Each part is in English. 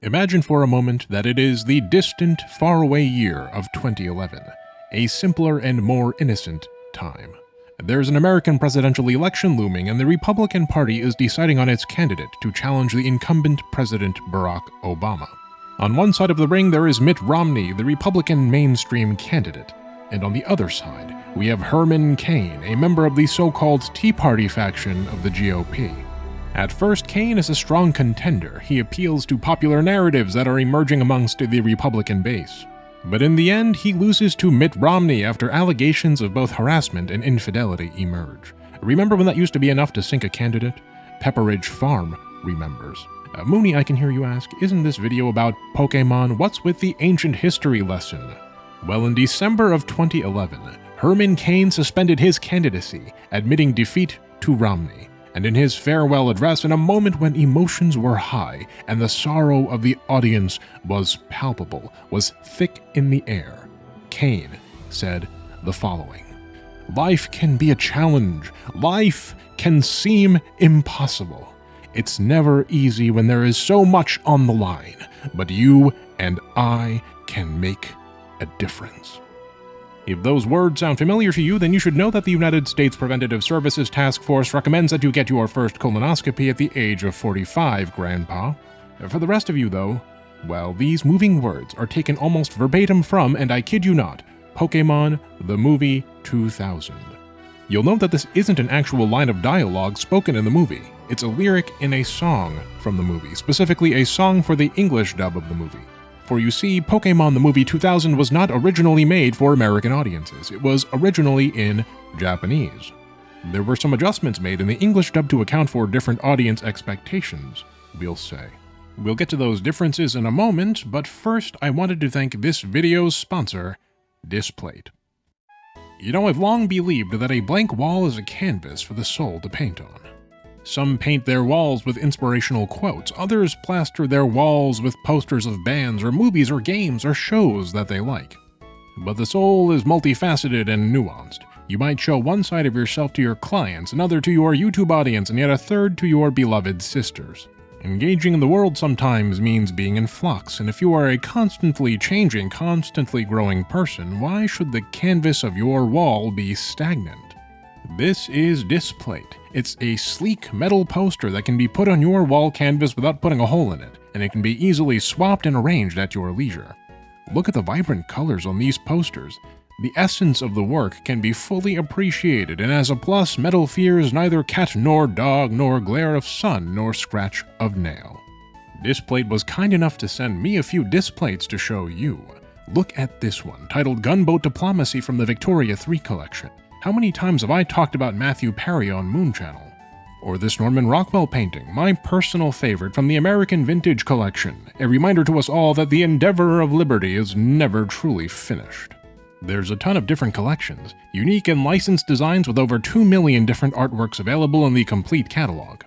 Imagine for a moment that it is the distant, faraway year of 2011, a simpler and more innocent time. There's an American presidential election looming, and the Republican Party is deciding on its candidate to challenge the incumbent President Barack Obama. On one side of the ring, there is Mitt Romney, the Republican mainstream candidate, and on the other side, we have Herman Cain, a member of the so-called Tea Party faction of the GOP. At first, Cain is a strong contender. He appeals to popular narratives that are emerging amongst the Republican base. But in the end, he loses to Mitt Romney after allegations of both harassment and infidelity emerge. Remember when that used to be enough to sink a candidate? Pepperidge Farm remembers. Mooney, I can hear you ask, isn't this video about Pokémon? What's with the ancient history lesson? Well, in December of 2011, Herman Cain suspended his candidacy, admitting defeat to Romney. And in his farewell address, in a moment when emotions were high and the sorrow of the audience was palpable, was thick in the air, Cain said the following: "Life can be a challenge. Life can seem impossible. It's never easy when there is so much on the line, but you and I can make a difference." If those words sound familiar to you, then you should know that the United States Preventative Services Task Force recommends that you get your first colonoscopy at the age of 45, Grandpa. For the rest of you, though, well, these moving words are taken almost verbatim from, and I kid you not, Pokémon the Movie 2000. You'll note that this isn't an actual line of dialogue spoken in the movie. It's a lyric in a song from the movie, specifically a song for the English dub of the movie. For you see, Pokémon the Movie 2000 was not originally made for American audiences. It was originally in Japanese. There were some adjustments made in the English dub to account for different audience expectations, we'll say. We'll get to those differences in a moment, but first I wanted to thank this video's sponsor, Displate. You know, I've long believed that a blank wall is a canvas for the soul to paint on. Some paint their walls with inspirational quotes, others plaster their walls with posters of bands or movies or games or shows that they like. But the soul is multifaceted and nuanced. You might show one side of yourself to your clients, another to your YouTube audience, and yet a third to your beloved sisters. Engaging in the world sometimes means being in flux, and if you are a constantly changing, constantly growing person, why should the canvas of your wall be stagnant? This is Displate. It's a sleek metal poster that can be put on your wall canvas without putting a hole in it, and it can be easily swapped and arranged at your leisure. Look at the vibrant colors on these posters. The essence of the work can be fully appreciated, and as a plus, metal fears neither cat nor dog, nor glare of sun, nor scratch of nail. Displate was kind enough to send me a few displates to show you. Look at this one, titled Gunboat Diplomacy from the Victoria 3 collection. How many times have I talked about Matthew Perry on Moon Channel? Or this Norman Rockwell painting, my personal favorite from the American Vintage Collection, a reminder to us all that the endeavor of liberty is never truly finished. There's a ton of different collections, unique and licensed designs with over 2 million different artworks available in the complete catalog.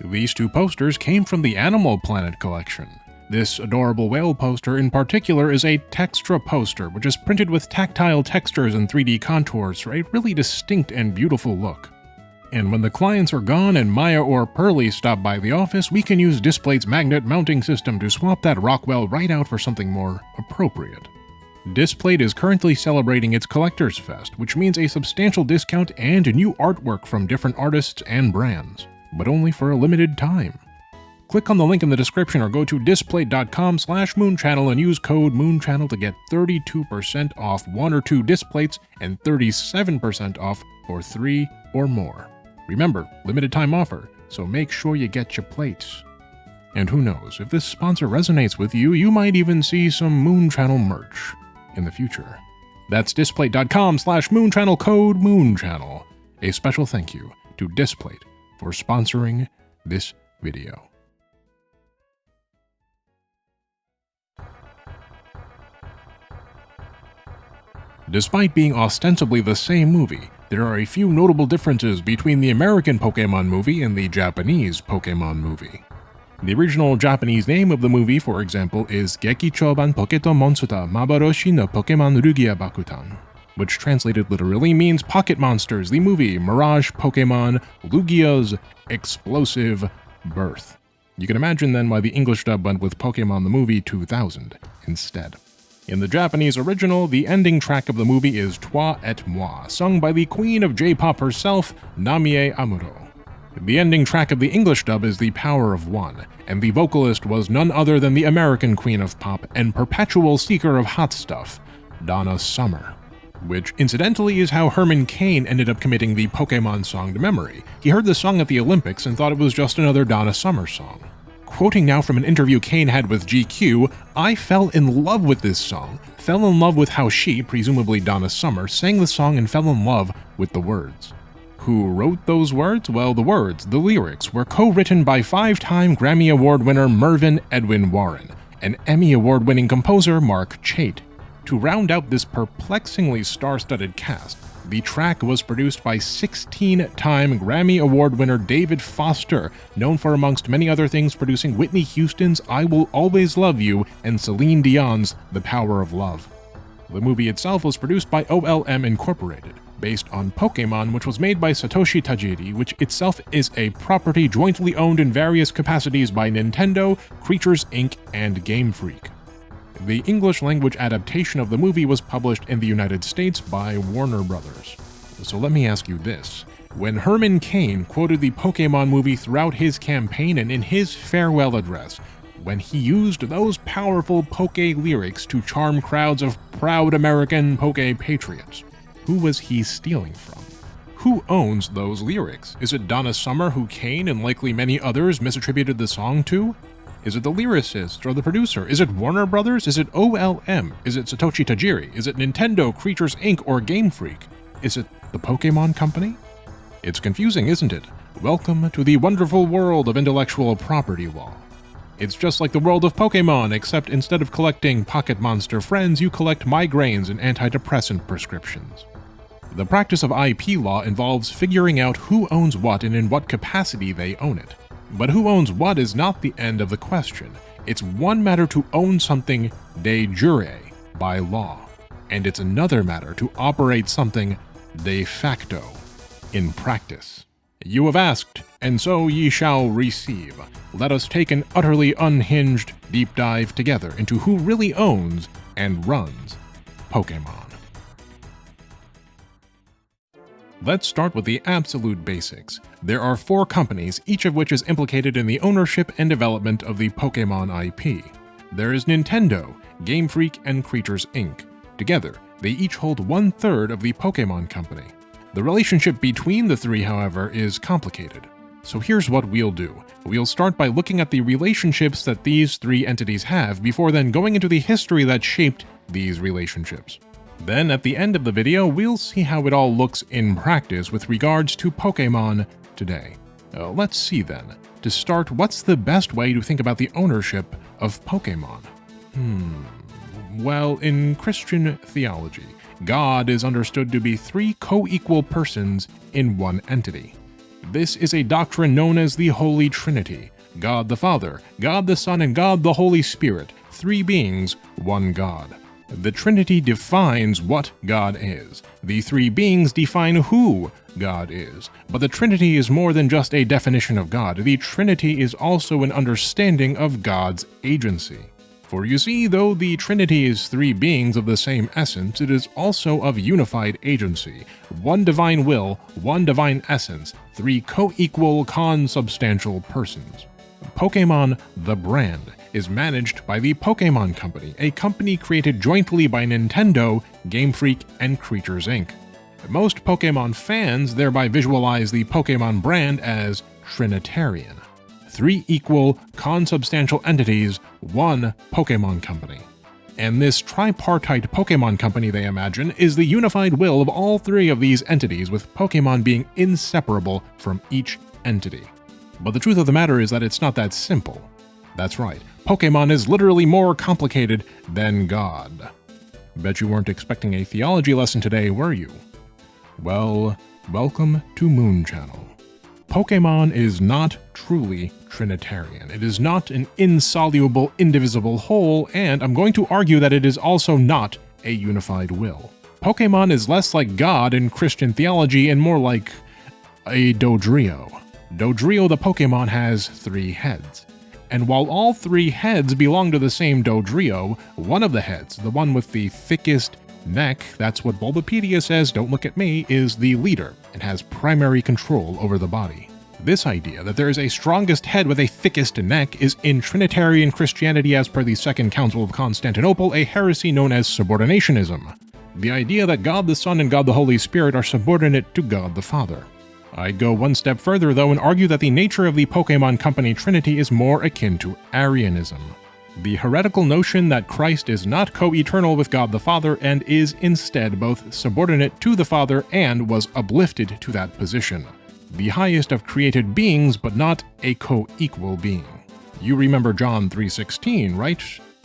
These two posters came from the Animal Planet collection. This adorable whale poster in particular is a Textra poster, which is printed with tactile textures and 3D contours for a really distinct and beautiful look. And when the clients are gone and Maya or Pearly stop by the office, we can use Displate's magnet mounting system to swap that Rockwell right out for something more appropriate. Displate is currently celebrating its Collectors Fest, which means a substantial discount and new artwork from different artists and brands, but only for a limited time. Click on the link in the description or go to displate.com/moonchannel and use code moonchannel to get 32% off 1 or 2 displates and 37% off for 3 or more. Remember, limited time offer, so make sure you get your plates. And who knows, if this sponsor resonates with you, you might even see some Moon Channel merch in the future. That's displate.com/moonchannel, code moonchannel. A special thank you to Displate for sponsoring this video. Despite being ostensibly the same movie, there are a few notable differences between the American Pokémon movie and the Japanese Pokémon movie. The original Japanese name of the movie, for example, is Gekichouban Poketo Monster Mabaroshi no Pokémon Rugia Bakutan, which translated literally means Pocket Monsters, the movie Mirage Pokémon Lugia's Explosive Birth. You can imagine then why the English dub went with Pokémon the Movie 2000 instead. In the Japanese original, the ending track of the movie is Toi et Moi, sung by the queen of J-pop herself, Namie Amuro. The ending track of the English dub is The Power of One, and the vocalist was none other than the American queen of pop and perpetual seeker of hot stuff, Donna Summer. Which, incidentally, is how Herman Cain ended up committing the Pokémon song to memory. He heard the song at the Olympics and thought it was just another Donna Summer song. Quoting now from an interview Cain had with GQ, "I fell in love with this song, fell in love with how she, presumably Donna Summer, sang the song and fell in love with the words." Who wrote those words? Well, the words, the lyrics, were co-written by 5-time Grammy Award winner Mervyn Edwin Warren and Emmy Award-winning composer Mark Chait. To round out this perplexingly star-studded cast, the track was produced by 16-time Grammy Award winner David Foster, known for, amongst many other things, producing Whitney Houston's I Will Always Love You and Celine Dion's The Power of Love. The movie itself was produced by OLM Incorporated, based on Pokémon, which was made by Satoshi Tajiri, which itself is a property jointly owned in various capacities by Nintendo, Creatures Inc., and Game Freak. The English-language adaptation of the movie was published in the United States by Warner Brothers. So let me ask you this. When Herman Cain quoted the Pokémon movie throughout his campaign and in his farewell address, when he used those powerful Poké lyrics to charm crowds of proud American Poké patriots, who was he stealing from? Who owns those lyrics? Is it Donna Summer, who Cain and likely many others misattributed the song to? Is it the lyricist or the producer? Is it Warner Brothers? Is it OLM? Is it Satoshi Tajiri? Is it Nintendo, Creatures Inc., or Game Freak? Is it the Pokémon Company? It's confusing, isn't it? Welcome to the wonderful world of intellectual property law. It's just like the world of Pokémon, except instead of collecting pocket monster friends, you collect migraines and antidepressant prescriptions. The practice of IP law involves figuring out who owns what and in what capacity they own it. But who owns what is not the end of the question. It's one matter to own something de jure, by law, and it's another matter to operate something de facto, in practice. You have asked, and so ye shall receive. Let us take an utterly unhinged deep dive together into who really owns and runs Pokémon. Let's start with the absolute basics. There are 4 companies, each of which is implicated in the ownership and development of the Pokémon IP. There is Nintendo, Game Freak, and Creatures Inc. Together, they each hold 1/3 of the Pokémon Company. The relationship between the 3, however, is complicated. So here's what we'll do. We'll start by looking at the relationships that these 3 entities have before then going into the history that shaped these relationships. Then, at the end of the video, we'll see how it all looks in practice with regards to Pokémon today. Let's see then. To start, what's the best way to think about the ownership of Pokémon? Well, in Christian theology, God is understood to be 3 co-equal persons in one entity. This is a doctrine known as the Holy Trinity. God the Father, God the Son, and God the Holy Spirit, 3 beings, one God. The Trinity defines what God is. The 3 beings define who God is. But the Trinity is more than just a definition of God. The Trinity is also an understanding of God's agency. For you see, though the Trinity is 3 beings of the same essence, it is also of unified agency. One divine will, one divine essence, 3 co-equal consubstantial persons. Pokémon, the brand, is managed by the Pokémon Company, a company created jointly by Nintendo, Game Freak, and Creatures Inc. Most Pokémon fans thereby visualize the Pokémon brand as Trinitarian. 3 equal, consubstantial entities, one Pokémon Company. And this tripartite Pokémon Company, they imagine, is the unified will of all 3 of these entities, with Pokémon being inseparable from each entity. But the truth of the matter is that it's not that simple. That's right, Pokémon is literally more complicated than God. Bet you weren't expecting a theology lesson today, were you? Well, welcome to Moon Channel. Pokémon is not truly Trinitarian. It is not an insoluble, indivisible whole, and I'm going to argue that it is also not a unified will. Pokémon is less like God in Christian theology and more like a Dodrio. Dodrio the Pokémon has 3 heads. and while all three heads belong to the same Dodrio, one of the heads, the one with the thickest neck, that's what Bulbapedia says, don't look at me, is the leader and has primary control over the body. This idea that there is a strongest head with a thickest neck is in Trinitarian Christianity as per the Second Council of Constantinople a heresy known as subordinationism. The idea that God the Son and God the Holy Spirit are subordinate to God the Father. I'd go one step further though and argue that the nature of the Pokémon Company Trinity is more akin to Arianism. The heretical notion that Christ is not co-eternal with God the Father and is instead both subordinate to the Father and was uplifted to that position. The highest of created beings, but not a co-equal being. You remember John 3:16, right?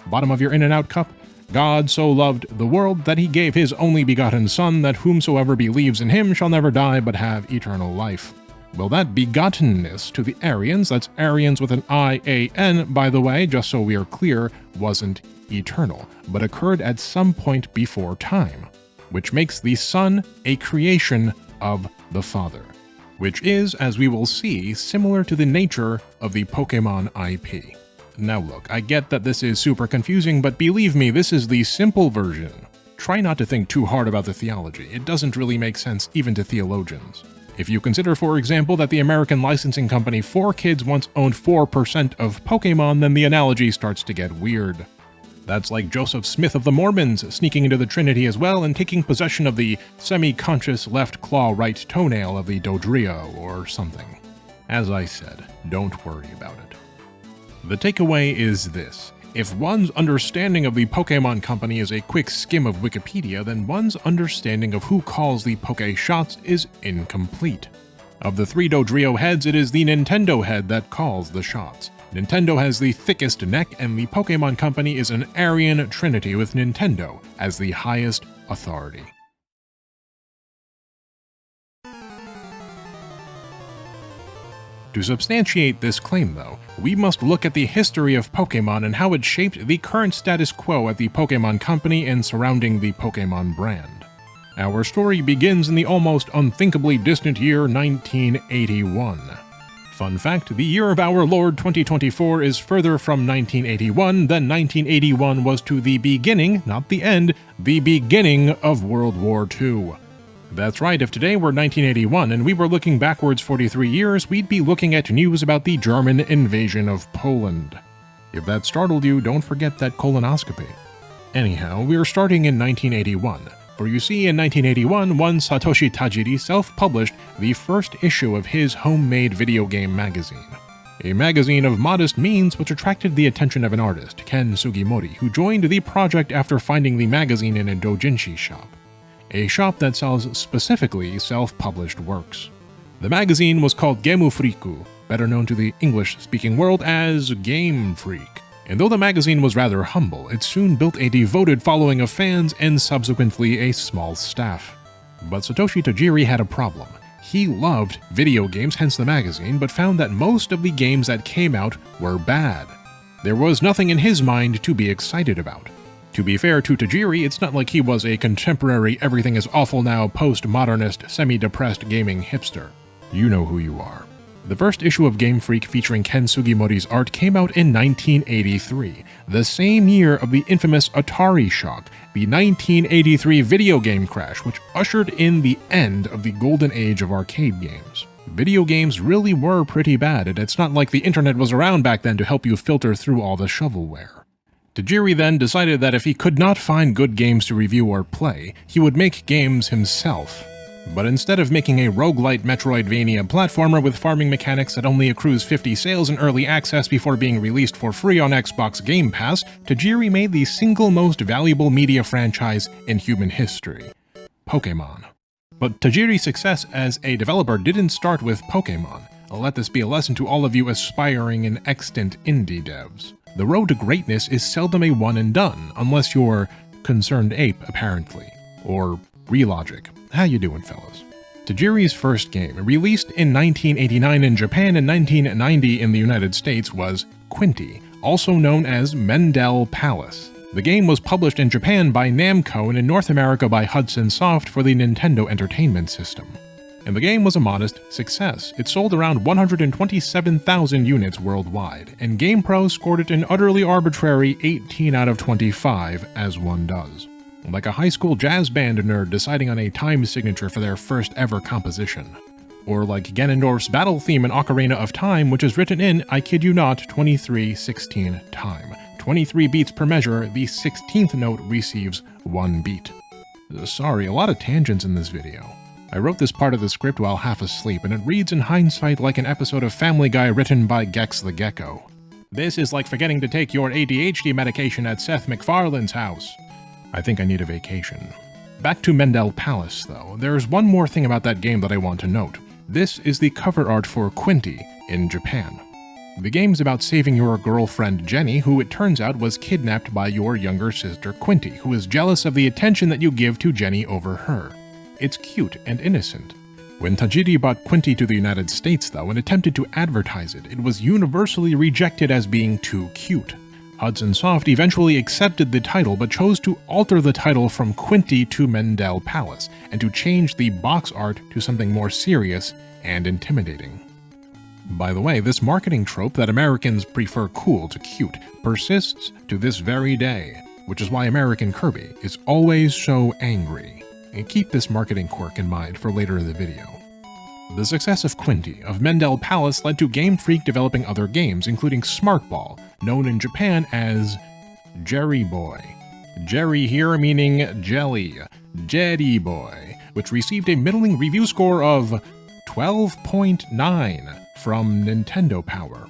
Bottom of your In-N-Out cup? God so loved the world that he gave his only begotten Son, that whomsoever believes in him shall never die but have eternal life. Well, that begottenness to the Arians, that's Arians with an I-A-N, by the way, just so we are clear, wasn't eternal, but occurred at some point before time, which makes the Son a creation of the Father, which is, as we will see, similar to the nature of the Pokémon IP. Now look, I get that this is super confusing, but believe me, this is the simple version. Try not to think too hard about the theology, it doesn't really make sense even to theologians. If you consider, for example, that the American licensing company 4Kids once owned 4% of Pokémon, then the analogy starts to get weird. That's like Joseph Smith of the Mormons sneaking into the Trinity as well and taking possession of the semi-conscious left claw right toenail of the Dodrio or something. As I said, don't worry about it. The takeaway is this. If one's understanding of the Pokémon Company is a quick skim of Wikipedia, then one's understanding of who calls the Poké shots is incomplete. Of the three Dodrio heads, it is the Nintendo head that calls the shots. Nintendo has the thickest neck, and the Pokémon Company is an Aryan trinity with Nintendo as the highest authority. To substantiate this claim, though, we must look at the history of Pokémon and how it shaped the current status quo at the Pokémon Company and surrounding the Pokémon brand. Our story begins in the almost unthinkably distant year 1981. Fun fact, the year of our Lord 2024 is further from 1981 than 1981 was to the beginning, not the end, the beginning of World War II. That's right, if today were 1981 and we were looking backwards 43 years, we'd be looking at news about the German invasion of Poland. If that startled you, don't forget that colonoscopy. Anyhow, we're starting in 1981. For you see, in 1981, one Satoshi Tajiri self-published the first issue of his homemade video game magazine. A magazine of modest means which attracted the attention of an artist, Ken Sugimori, who joined the project after finding the magazine in a doujinshi shop. A shop that sells specifically self-published works. The magazine was called Gemu Friku, better known to the English-speaking world as Game Freak. And though the magazine was rather humble, it soon built a devoted following of fans and subsequently a small staff. But Satoshi Tajiri had a problem. He loved video games, hence the magazine, but found that most of the games that came out were bad. There was nothing in his mind to be excited about. To be fair to Tajiri, it's not like he was a contemporary everything is awful now post-modernist, semi-depressed gaming hipster. You know who you are. The first issue of Game Freak featuring Ken Sugimori's art came out in 1983, the same year of the infamous Atari shock, the 1983 video game crash, which ushered in the end of the golden age of arcade games. Video games really were pretty bad, and it's not like the internet was around back then to help you filter through all the shovelware. Tajiri then decided that if he could not find good games to review or play, he would make games himself. But instead of making a roguelite Metroidvania platformer with farming mechanics that only accrues 50 sales in early access before being released for free on Xbox Game Pass, Tajiri made the single most valuable media franchise in human history, Pokémon. But Tajiri's success as a developer didn't start with Pokémon. Let this be a lesson to all of you aspiring and extant indie devs. The road to greatness is seldom a one and done, unless you're Concerned Ape, apparently. Or Relogic. How you doing, fellas? Tajiri's first game, released in 1989 in Japan and 1990 in the United States, was Quinty, also known as Mendel Palace. The game was published in Japan by Namco and in North America by Hudson Soft for the Nintendo Entertainment System. and the game was a modest success. It sold around 127,000 units worldwide, and GamePro scored it an utterly arbitrary 18 out of 25, as one does. Like a high school jazz band nerd deciding on a time signature for their first ever composition. Or like Ganondorf's battle theme in Ocarina of Time, which is written in, I kid you not, 23/16 time. 23 beats per measure, the 16th note receives 1 beat. Sorry, a lot of tangents in this video. I wrote this part of the script while half asleep, and it reads in hindsight like an episode of Family Guy written by Gex the Gecko. This is like forgetting to take your ADHD medication at Seth MacFarlane's house. I think I need a vacation. Back to Mendel Palace, though. There's one more thing about that game that I want to note. This is the cover art for Quinty in Japan. The game's about saving your girlfriend Jenny, who it turns out was kidnapped by your younger sister Quinty, who is jealous of the attention that you give to Jenny over her. It's cute and innocent. When Tajiri brought Quinty to the United States, though, and attempted to advertise it, it was universally rejected as being too cute. Hudson Soft eventually accepted the title, but chose to alter the title from Quinty to Mendel Palace, and to change the box art to something more serious and intimidating. By the way, this marketing trope that Americans prefer cool to cute persists to this very day, which is why American Kirby is always so angry. And keep this marketing quirk in mind for later in the video. The success of Quinty of Mendel Palace led to Game Freak developing other games, including Smart Ball, known in Japan as Jerry Boy. Jerry here meaning jelly, Jetty Boy, which received a middling review score of 12.9 from Nintendo Power.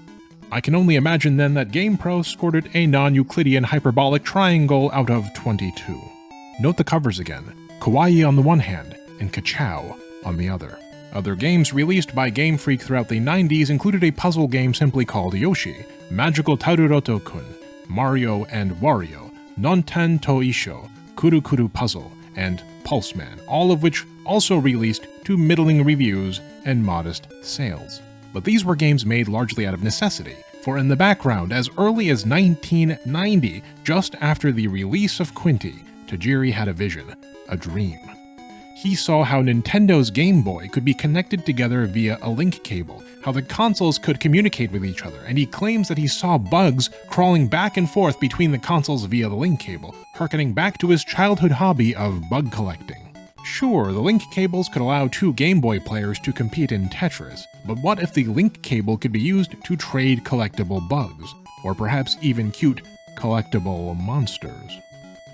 I can only imagine then that GamePro scored it a non-Euclidean hyperbolic triangle out of 22. Note the covers again. Kawaii on the one hand, and Kachow on the other. Other games released by Game Freak throughout the 90s included a puzzle game simply called Yoshi, Magical Taruroto-kun, Mario and Wario, Nonten to Isho, Kuru Kuru Puzzle, and Pulse Man, all of which also released to middling reviews and modest sales. But these were games made largely out of necessity, for in the background, as early as 1990, just after the release of Quinty, Tajiri had a vision, a dream. He saw how Nintendo's Game Boy could be connected together via a link cable, how the consoles could communicate with each other, and he claims that he saw bugs crawling back and forth between the consoles via the link cable, harkening back to his childhood hobby of bug collecting. Sure, the link cables could allow two Game Boy players to compete in Tetris, but what if the link cable could be used to trade collectible bugs, or perhaps even cute collectible monsters?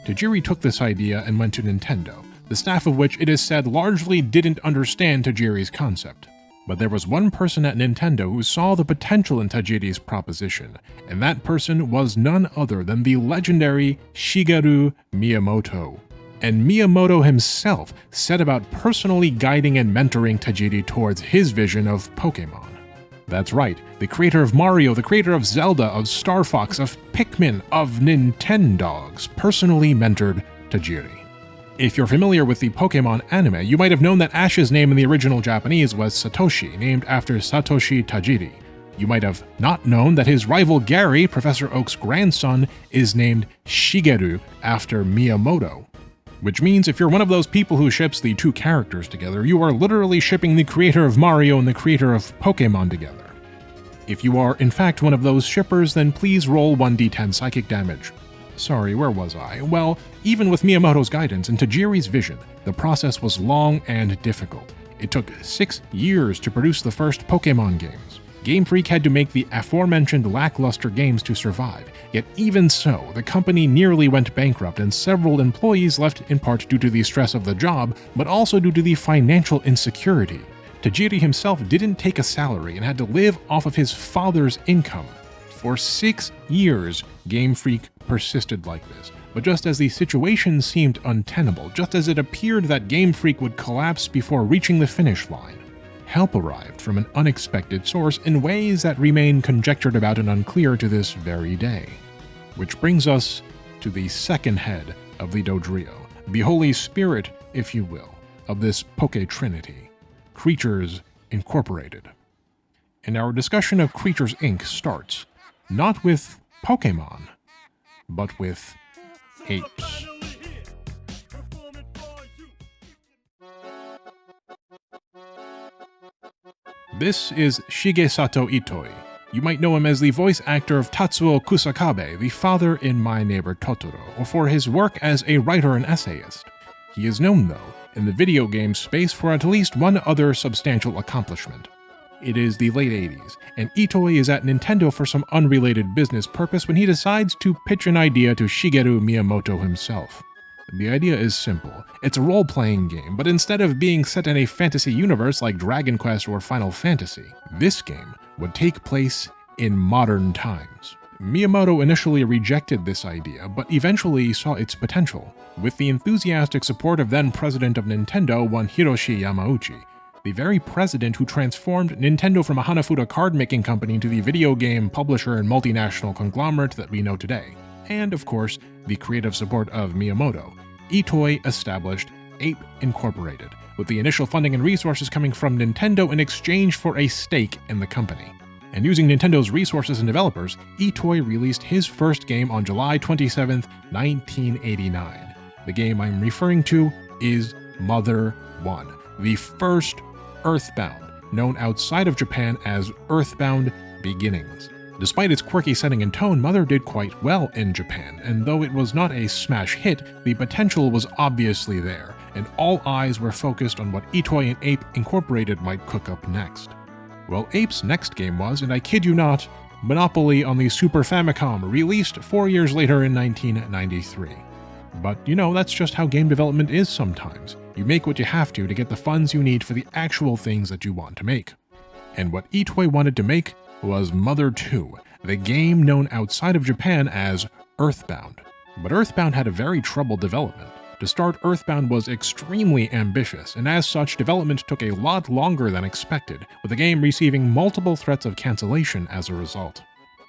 Tajiri took this idea and went to Nintendo, the staff of which it is said largely didn't understand Tajiri's concept. But there was one person at Nintendo who saw the potential in Tajiri's proposition, and that person was none other than the legendary Shigeru Miyamoto. And Miyamoto himself set about personally guiding and mentoring Tajiri towards his vision of Pokémon. That's right, the creator of Mario, the creator of Zelda, of Star Fox, of Pikmin, of Nintendogs, personally mentored Tajiri. If you're familiar with the Pokémon anime, you might have known that Ash's name in the original Japanese was Satoshi, named after Satoshi Tajiri. You might have not known that his rival Gary, Professor Oak's grandson, is named Shigeru after Miyamoto. Which means if you're one of those people who ships the two characters together, you are literally shipping the creator of Mario and the creator of Pokémon together. If you are in fact one of those shippers, then please roll 1d10 psychic damage. Sorry, where was I? Well, even with Miyamoto's guidance and Tajiri's vision, the process was long and difficult. It took 6 years to produce the first Pokémon games. Game Freak had to make the aforementioned lackluster games to survive, yet even so, the company nearly went bankrupt and several employees left in part due to the stress of the job, but also due to the financial insecurity. Tajiri himself didn't take a salary and had to live off of his father's income. For 6 years, Game Freak persisted like this, but just as the situation seemed untenable, just as it appeared that Game Freak would collapse before reaching the finish line, help arrived from an unexpected source in ways that remain conjectured about and unclear to this very day. Which brings us to the second head of the Dodrio, the Holy Spirit, if you will, of this Poke Trinity, Creatures Incorporated. And our discussion of Creatures Inc. starts not with Pokémon, but with apes. This is Shigesato Itoi. You might know him as the voice actor of Tatsuo Kusakabe, the father in My Neighbor Totoro, or for his work as a writer and essayist. He is known, though, in the video game space for at least one other substantial accomplishment. It is the late 80s, and Itoi is at Nintendo for some unrelated business purpose when he decides to pitch an idea to Shigeru Miyamoto himself. The idea is simple. It's a role-playing game, but instead of being set in a fantasy universe like Dragon Quest or Final Fantasy, this game would take place in modern times. Miyamoto initially rejected this idea, but eventually saw its potential, with the enthusiastic support of then-president of Nintendo, one Hiroshi Yamauchi, the very president who transformed Nintendo from a Hanafuda card-making company into the video game publisher and multinational conglomerate that we know today. And, of course, the creative support of Miyamoto. Itoi established Ape Incorporated, with the initial funding and resources coming from Nintendo in exchange for a stake in the company. And using Nintendo's resources and developers, Itoi released his first game on July 27, 1989. The game I'm referring to is Mother 1, the first Earthbound, known outside of Japan as Earthbound Beginnings. Despite its quirky setting and tone, Mother did quite well in Japan, and though it was not a smash hit, the potential was obviously there, and all eyes were focused on what Itoi and Ape Incorporated might cook up next. Well, Ape's next game was, and I kid you not, Monopoly on the Super Famicom, released 4 years later in 1993. But, you know, that's just how game development is sometimes. You make what you have to get the funds you need for the actual things that you want to make. And what Itoi wanted to make was Mother 2, the game known outside of Japan as Earthbound. But Earthbound had a very troubled development. To start, Earthbound was extremely ambitious, and as such, development took a lot longer than expected, with the game receiving multiple threats of cancellation as a result.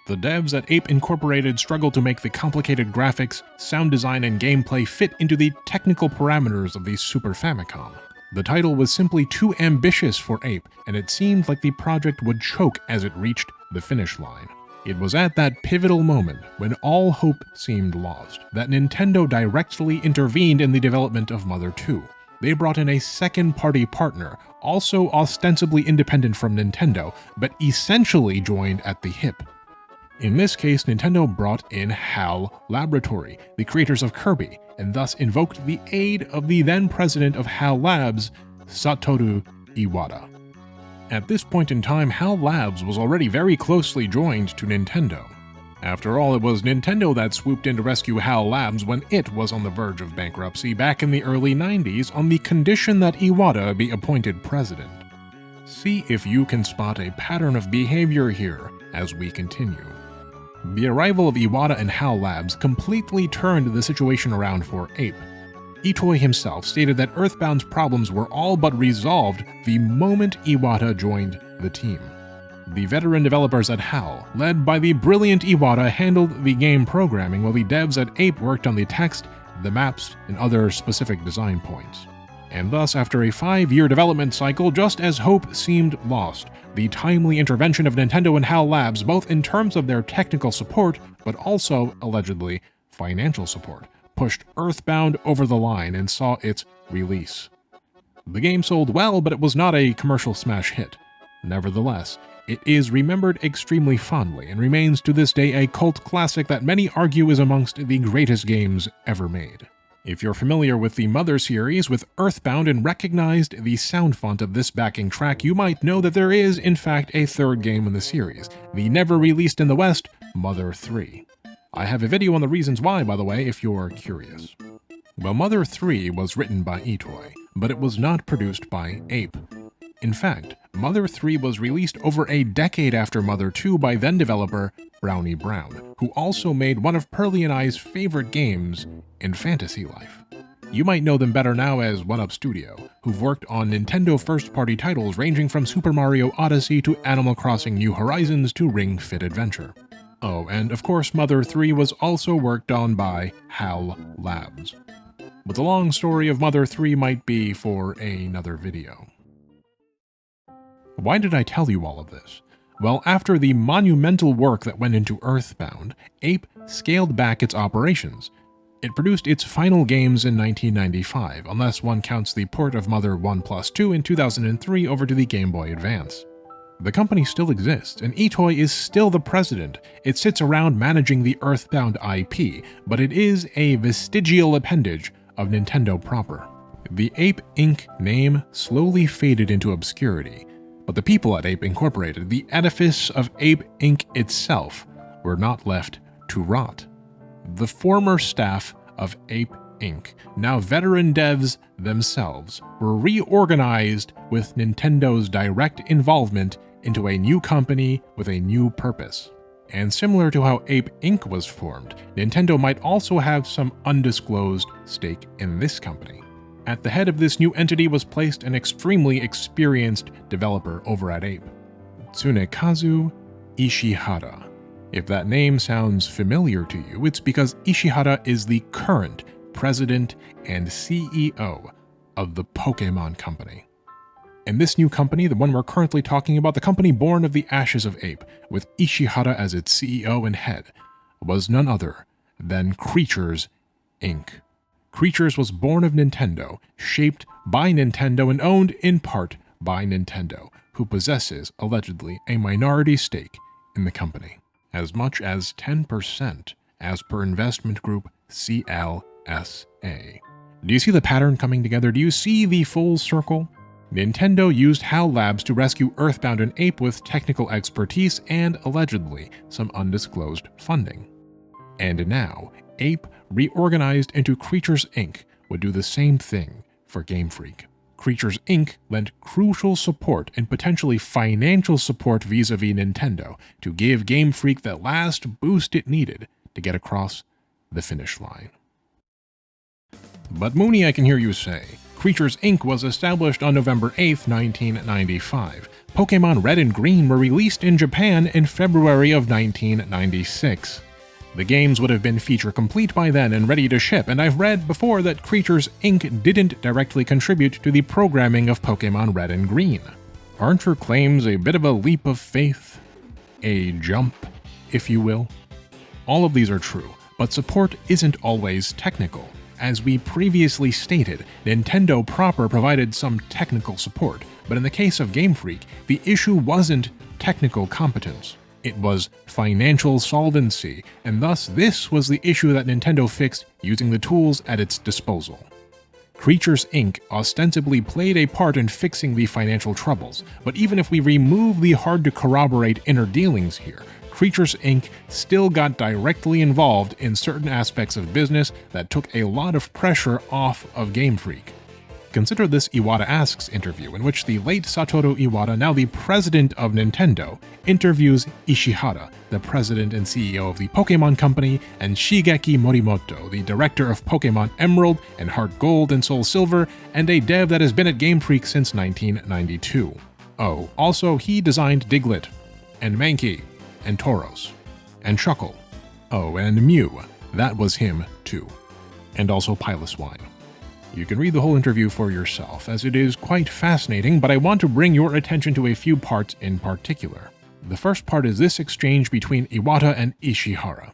The devs at Ape Incorporated struggled to make the complicated graphics, sound design, and gameplay fit into the technical parameters of the Super Famicom. The title was simply too ambitious for Ape, and it seemed like the project would choke as it reached the finish line. It was at that pivotal moment, when all hope seemed lost, that Nintendo directly intervened in the development of Mother 2. They brought in a second-party partner, also ostensibly independent from Nintendo, but essentially joined at the hip. In this case, Nintendo brought in HAL Laboratory, the creators of Kirby, and thus invoked the aid of the then-president of HAL Labs, Satoru Iwata. At this point in time, HAL Labs was already very closely joined to Nintendo. After all, it was Nintendo that swooped in to rescue HAL Labs when it was on the verge of bankruptcy back in the early 90s on the condition that Iwata be appointed president. See if you can spot a pattern of behavior here as we continue. The arrival of Iwata and HAL Labs completely turned the situation around for Ape. Itoi himself stated that Earthbound's problems were all but resolved the moment Iwata joined the team. The veteran developers at HAL, led by the brilliant Iwata, handled the game programming while the devs at Ape worked on the text, the maps, and other specific design points. And thus, after a 5-year development cycle, just as hope seemed lost, the timely intervention of Nintendo and HAL Labs, both in terms of their technical support, but also, allegedly, financial support, pushed Earthbound over the line and saw its release. The game sold well, but it was not a commercial smash hit. Nevertheless, it is remembered extremely fondly and remains to this day a cult classic that many argue is amongst the greatest games ever made. If you're familiar with the Mother series with Earthbound and recognized the sound font of this backing track, you might know that there is, in fact, a third game in the series, the never released in the West, Mother 3. I have a video on the reasons why, by the way, if you're curious. Well, Mother 3 was written by Itoi, but it was not produced by Ape. In fact, Mother 3 was released over a decade after Mother 2 by then-developer Brownie Brown, who also made one of Pearly and I's favorite games in Fantasy Life. You might know them better now as 1UP Studio, who've worked on Nintendo first-party titles ranging from Super Mario Odyssey to Animal Crossing New Horizons to Ring Fit Adventure. Oh, and of course Mother 3 was also worked on by HAL Labs. But the long story of Mother 3 might be for another video. Why did I tell you all of this? Well, after the monumental work that went into Earthbound, Ape scaled back its operations. It produced its final games in 1995, unless one counts the port of Mother 1+2 in 2003 over to the Game Boy Advance. The company still exists, and Itoi is still the president. It sits around managing the Earthbound IP, but it is a vestigial appendage of Nintendo proper. The Ape Inc. name slowly faded into obscurity, but the people at Ape Incorporated, the edifice of Ape Inc. itself, were not left to rot. The former staff of Ape Inc., now veteran devs themselves, were reorganized with Nintendo's direct involvement into a new company with a new purpose. And similar to how Ape Inc. was formed, Nintendo might also have some undisclosed stake in this company. At the head of this new entity was placed an extremely experienced developer over at Ape, Tsunekazu Ishihara. If that name sounds familiar to you, it's because Ishihara is the current president and CEO of the Pokémon Company. And this new company, the one we're currently talking about, the company born of the ashes of Ape, with Ishihara as its CEO and head, was none other than Creatures, Inc. Creatures was born of Nintendo, shaped by Nintendo, and owned in part by Nintendo, who possesses, allegedly, a minority stake in the company. As much as 10%, as per investment group CLSA. Do you see the pattern coming together? Do you see the full circle? Nintendo used HAL Labs to rescue Earthbound and Ape with technical expertise and, allegedly, some undisclosed funding. And now, Ape, reorganized into Creatures Inc., would do the same thing for Game Freak. Creatures Inc. lent crucial support and potentially financial support vis-a-vis Nintendo to give Game Freak that last boost it needed to get across the finish line. But Mooney, I can hear you say, Creatures Inc. was established on November 8, 1995. Pokémon Red and Green were released in Japan in February of 1996. The games would have been feature complete by then and ready to ship, and I've read before that Creatures Inc. didn't directly contribute to the programming of Pokémon Red and Green. Aren't your claims a bit of a leap of faith? A jump, if you will? All of these are true, but support isn't always technical. As we previously stated, Nintendo proper provided some technical support, but in the case of Game Freak, the issue wasn't technical competence. It was financial solvency, and thus this was the issue that Nintendo fixed using the tools at its disposal. Creatures Inc. ostensibly played a part in fixing the financial troubles, but even if we remove the hard-to-corroborate inner dealings here, Creatures Inc. still got directly involved in certain aspects of business that took a lot of pressure off of Game Freak. Consider this Iwata Asks interview, in which the late Satoru Iwata, now the president of Nintendo, interviews Ishihara, the president and CEO of the Pokémon Company, and Shigeki Morimoto, the director of Pokémon Emerald and Heart Gold and Soul Silver, and a dev that has been at Game Freak since 1992. Oh, also he designed Diglett, and Mankey, and Tauros, and Shuckle. Oh, and Mew, that was him too. And also Piloswine. You can read the whole interview for yourself, as it is quite fascinating, but I want to bring your attention to a few parts in particular. The first part is this exchange between Iwata and Ishihara.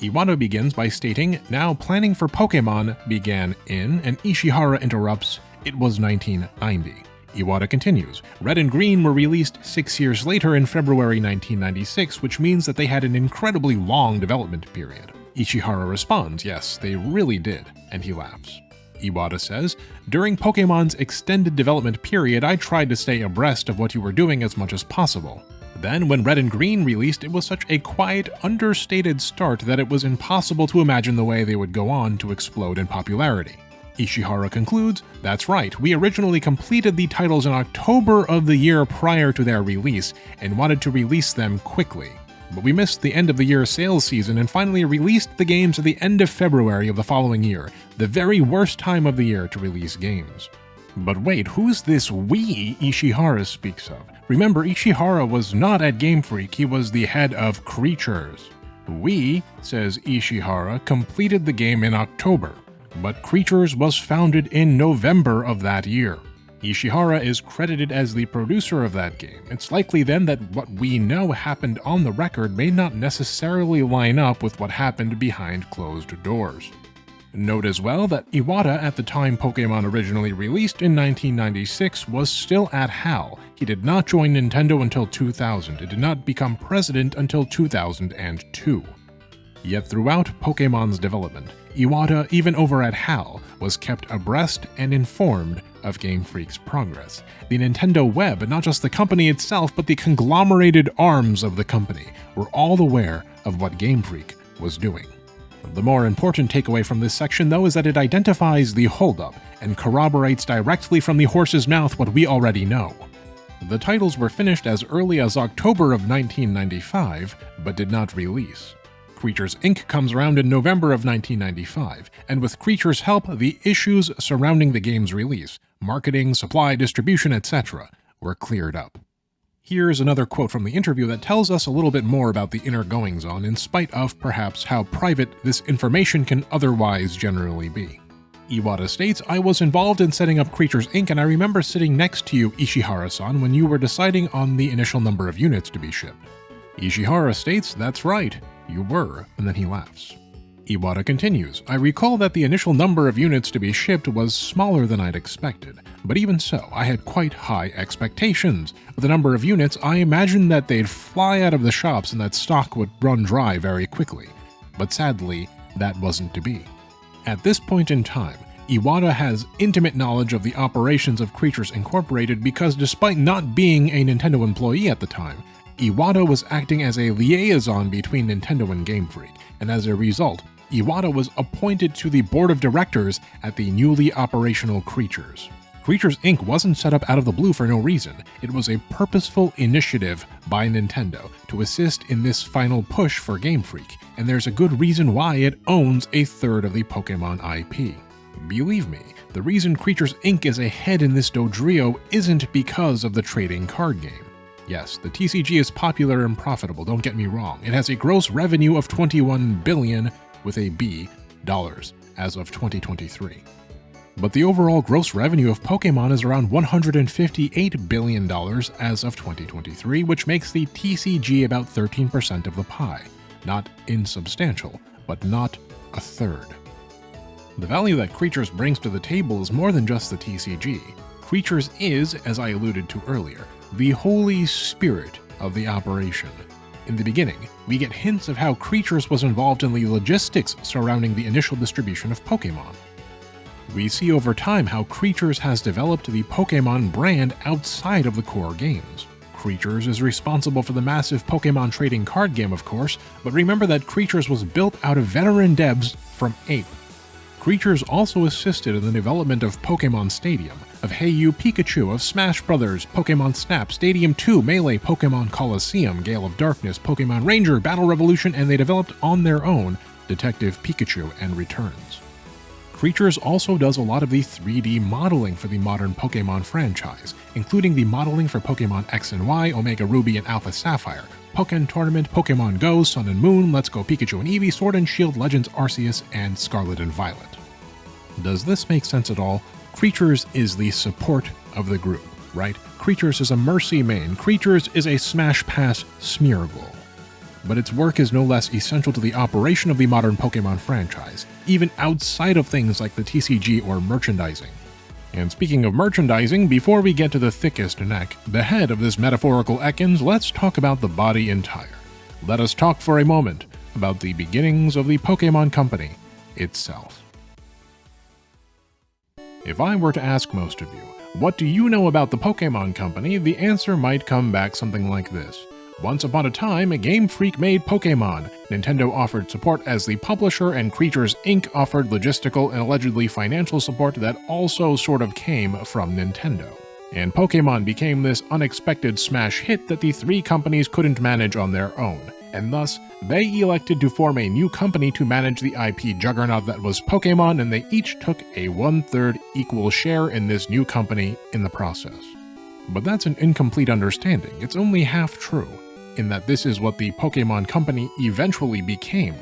Iwata begins by stating, "Now planning for Pokémon began in," and Ishihara interrupts, "It was 1990. Iwata continues, "Red and Green were released 6 years later in February 1996, which means that they had an incredibly long development period." Ishihara responds, "Yes, they really did," and he laughs. Iwata says, "During Pokémon's extended development period, I tried to stay abreast of what you were doing as much as possible. Then, when Red and Green released, it was such a quiet, understated start that it was impossible to imagine the way they would go on to explode in popularity." Ishihara concludes, "That's right, we originally completed the titles in October of the year prior to their release, and wanted to release them quickly. But we missed the end of the year sales season and finally released the games at the end of February of the following year, the very worst time of the year to release games." But wait, who's this we Ishihara speaks of? Remember, Ishihara was not at Game Freak, he was the head of Creatures. "We," says Ishihara, "completed the game in October, but Creatures was founded in November of that year. Ishihara is credited as the producer of that game. It's likely then that what we know happened on the record may not necessarily line up with what happened behind closed doors." Note as well that Iwata, at the time Pokémon originally released in 1996, was still at HAL. He did not join Nintendo until 2000 and did not become president until 2002. Yet throughout Pokémon's development, Iwata, even over at HAL, was kept abreast and informed of Game Freak's progress. The Nintendo web, not just the company itself, but the conglomerated arms of the company, were all aware of what Game Freak was doing. The more important takeaway from this section, though, is that it identifies the holdup and corroborates directly from the horse's mouth what we already know. The titles were finished as early as October of 1995, but did not release. Creatures Inc. comes around in November of 1995, and with Creatures' help, the issues surrounding the game's release, marketing, supply, distribution, etc., were cleared up. Here's another quote from the interview that tells us a little bit more about the inner goings-on, in spite of, perhaps, how private this information can otherwise generally be. Iwata states, "I was involved in setting up Creatures Inc., and I remember sitting next to you, Ishihara-san, when you were deciding on the initial number of units to be shipped." Ishihara states, "That's right, you were," and then he laughs. Iwata continues, "I recall that the initial number of units to be shipped was smaller than I'd expected, but even so, I had quite high expectations. With the number of units, I imagined that they'd fly out of the shops and that stock would run dry very quickly. But sadly, that wasn't to be." At this point in time, Iwata has intimate knowledge of the operations of Creatures Incorporated because despite not being a Nintendo employee at the time, Iwata was acting as a liaison between Nintendo and Game Freak, and as a result, Iwata was appointed to the board of directors at the newly operational Creatures. Creatures Inc. wasn't set up out of the blue for no reason. It was a purposeful initiative by Nintendo to assist in this final push for Game Freak, and there's a good reason why it owns a third of the Pokémon IP. Believe me, the reason Creatures Inc. is ahead in this dodrio isn't because of the trading card game. Yes, the TCG is popular and profitable, don't get me wrong. It has a gross revenue of $21 billion with a B dollars as of 2023. But the overall gross revenue of Pokémon is around $158 billion as of 2023, which makes the TCG about 13% of the pie. Not insubstantial, but not a third. The value that Creatures brings to the table is more than just the TCG. Creatures is, as I alluded to earlier, the holy spirit of the operation. In the beginning, we get hints of how Creatures was involved in the logistics surrounding the initial distribution of Pokémon. We see over time how Creatures has developed the Pokémon brand outside of the core games. Creatures is responsible for the massive Pokémon trading card game, of course, but remember that Creatures was built out of veteran devs from Apes. Creatures also assisted in the development of Pokémon Stadium, of Hey You Pikachu, of Smash Bros., Pokémon Snap, Stadium 2, Melee, Pokémon Coliseum, Gale of Darkness, Pokémon Ranger, Battle Revolution, and they developed on their own Detective Pikachu and Returns. Creatures also does a lot of the 3D modeling for the modern Pokémon franchise, including the modeling for Pokémon X and Y, Omega Ruby and Alpha Sapphire, Pokken Tournament, Pokémon Go, Sun and Moon, Let's Go Pikachu and Eevee, Sword and Shield, Legends Arceus, and Scarlet and Violet. Does this make sense at all? Creatures is the support of the group, right? Creatures is a mercy main. Creatures is a smash pass Smeargle. But its work is no less essential to the operation of the modern Pokémon franchise, even outside of things like the TCG or merchandising. And speaking of merchandising, before we get to the thickest neck, the head of this metaphorical Ekans, let's talk about the body entire. Let us talk for a moment about the beginnings of the Pokémon Company itself. If I were to ask most of you, what do you know about the Pokémon Company, the answer might come back something like this. Once upon a time, Game Freak made Pokémon. Nintendo offered support as the publisher, and Creatures Inc. offered logistical and allegedly financial support that also sort of came from Nintendo. And Pokémon became this unexpected smash hit that the three companies couldn't manage on their own, and thus, they elected to form a new company to manage the IP juggernaut that was Pokémon, and they each took a 1/3 equal share in this new company in the process. But that's an incomplete understanding. It's only half true, in that this is what the Pokémon Company eventually became.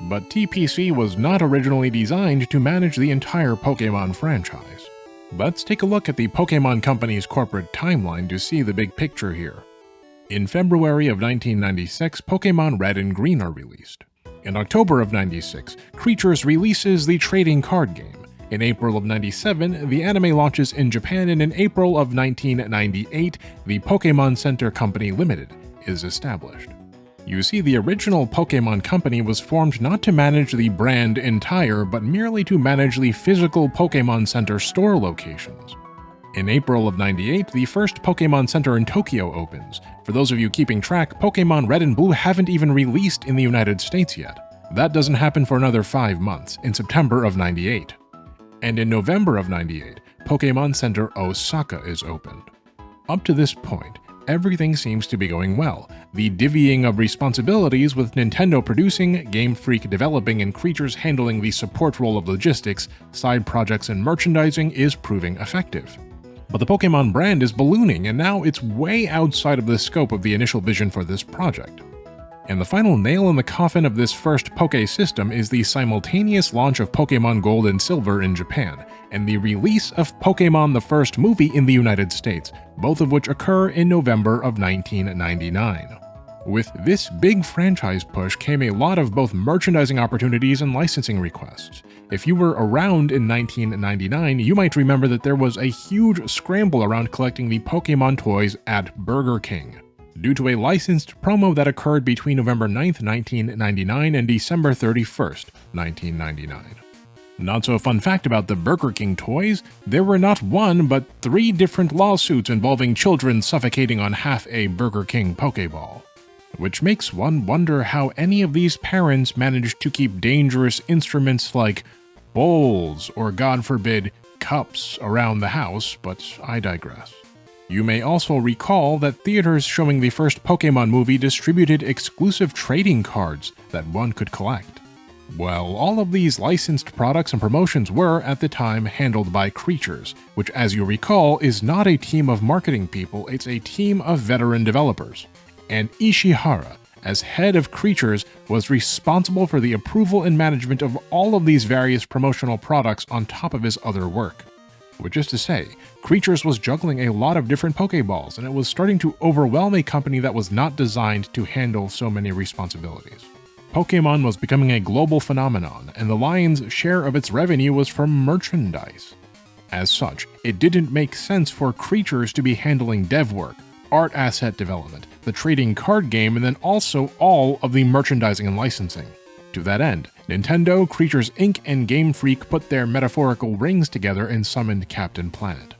But TPC was not originally designed to manage the entire Pokémon franchise. Let's take a look at the Pokémon Company's corporate timeline to see the big picture here. In February of 1996, Pokémon Red and Green are released. In October of 96, Creatures releases the trading card game. In April of 97, the anime launches in Japan, and in April of 1998, the Pokémon Center Company Limited is established. You see, the original Pokémon Company was formed not to manage the brand entire, but merely to manage the physical Pokémon Center store locations. In April of 98, the first Pokémon Center in Tokyo opens. For those of you keeping track, Pokémon Red and Blue haven't even released in the United States yet. That doesn't happen for another 5 months, in September of 98. And in November of 98, Pokémon Center Osaka is opened. Up to this point, everything seems to be going well. The divvying of responsibilities, with Nintendo producing, Game Freak developing, and Creatures handling the support role of logistics, side projects, and merchandising, is proving effective. But the Pokémon brand is ballooning, and now it's way outside of the scope of the initial vision for this project. And the final nail in the coffin of this first Poké system is the simultaneous launch of Pokémon Gold and Silver in Japan, and the release of Pokémon the First movie in the United States, both of which occur in November of 1999. With this big franchise push came a lot of both merchandising opportunities and licensing requests. If you were around in 1999, you might remember that there was a huge scramble around collecting the Pokémon toys at Burger King, due to a licensed promo that occurred between November 9th, 1999 and December 31st, 1999. Not so fun fact about the Burger King toys, there were not one but 3 different lawsuits involving children suffocating on half a Burger King Pokéball. Which makes one wonder how any of these parents managed to keep dangerous instruments like bowls or, God forbid, cups around the house, but I digress. You may also recall that theaters showing the first Pokémon movie distributed exclusive trading cards that one could collect. Well, all of these licensed products and promotions were, at the time, handled by Creatures, which, as you recall, is not a team of marketing people, it's a team of veteran developers. And Ishihara, as head of Creatures, was responsible for the approval and management of all of these various promotional products on top of his other work. Which is to say, Creatures was juggling a lot of different Pokeballs, and it was starting to overwhelm a company that was not designed to handle so many responsibilities. Pokémon was becoming a global phenomenon, and the lion's share of its revenue was from merchandise. As such, it didn't make sense for Creatures to be handling dev work, art asset development, the trading card game, and then also all of the merchandising and licensing. To that end, Nintendo, Creatures Inc., and Game Freak put their metaphorical rings together and summoned Captain Planet.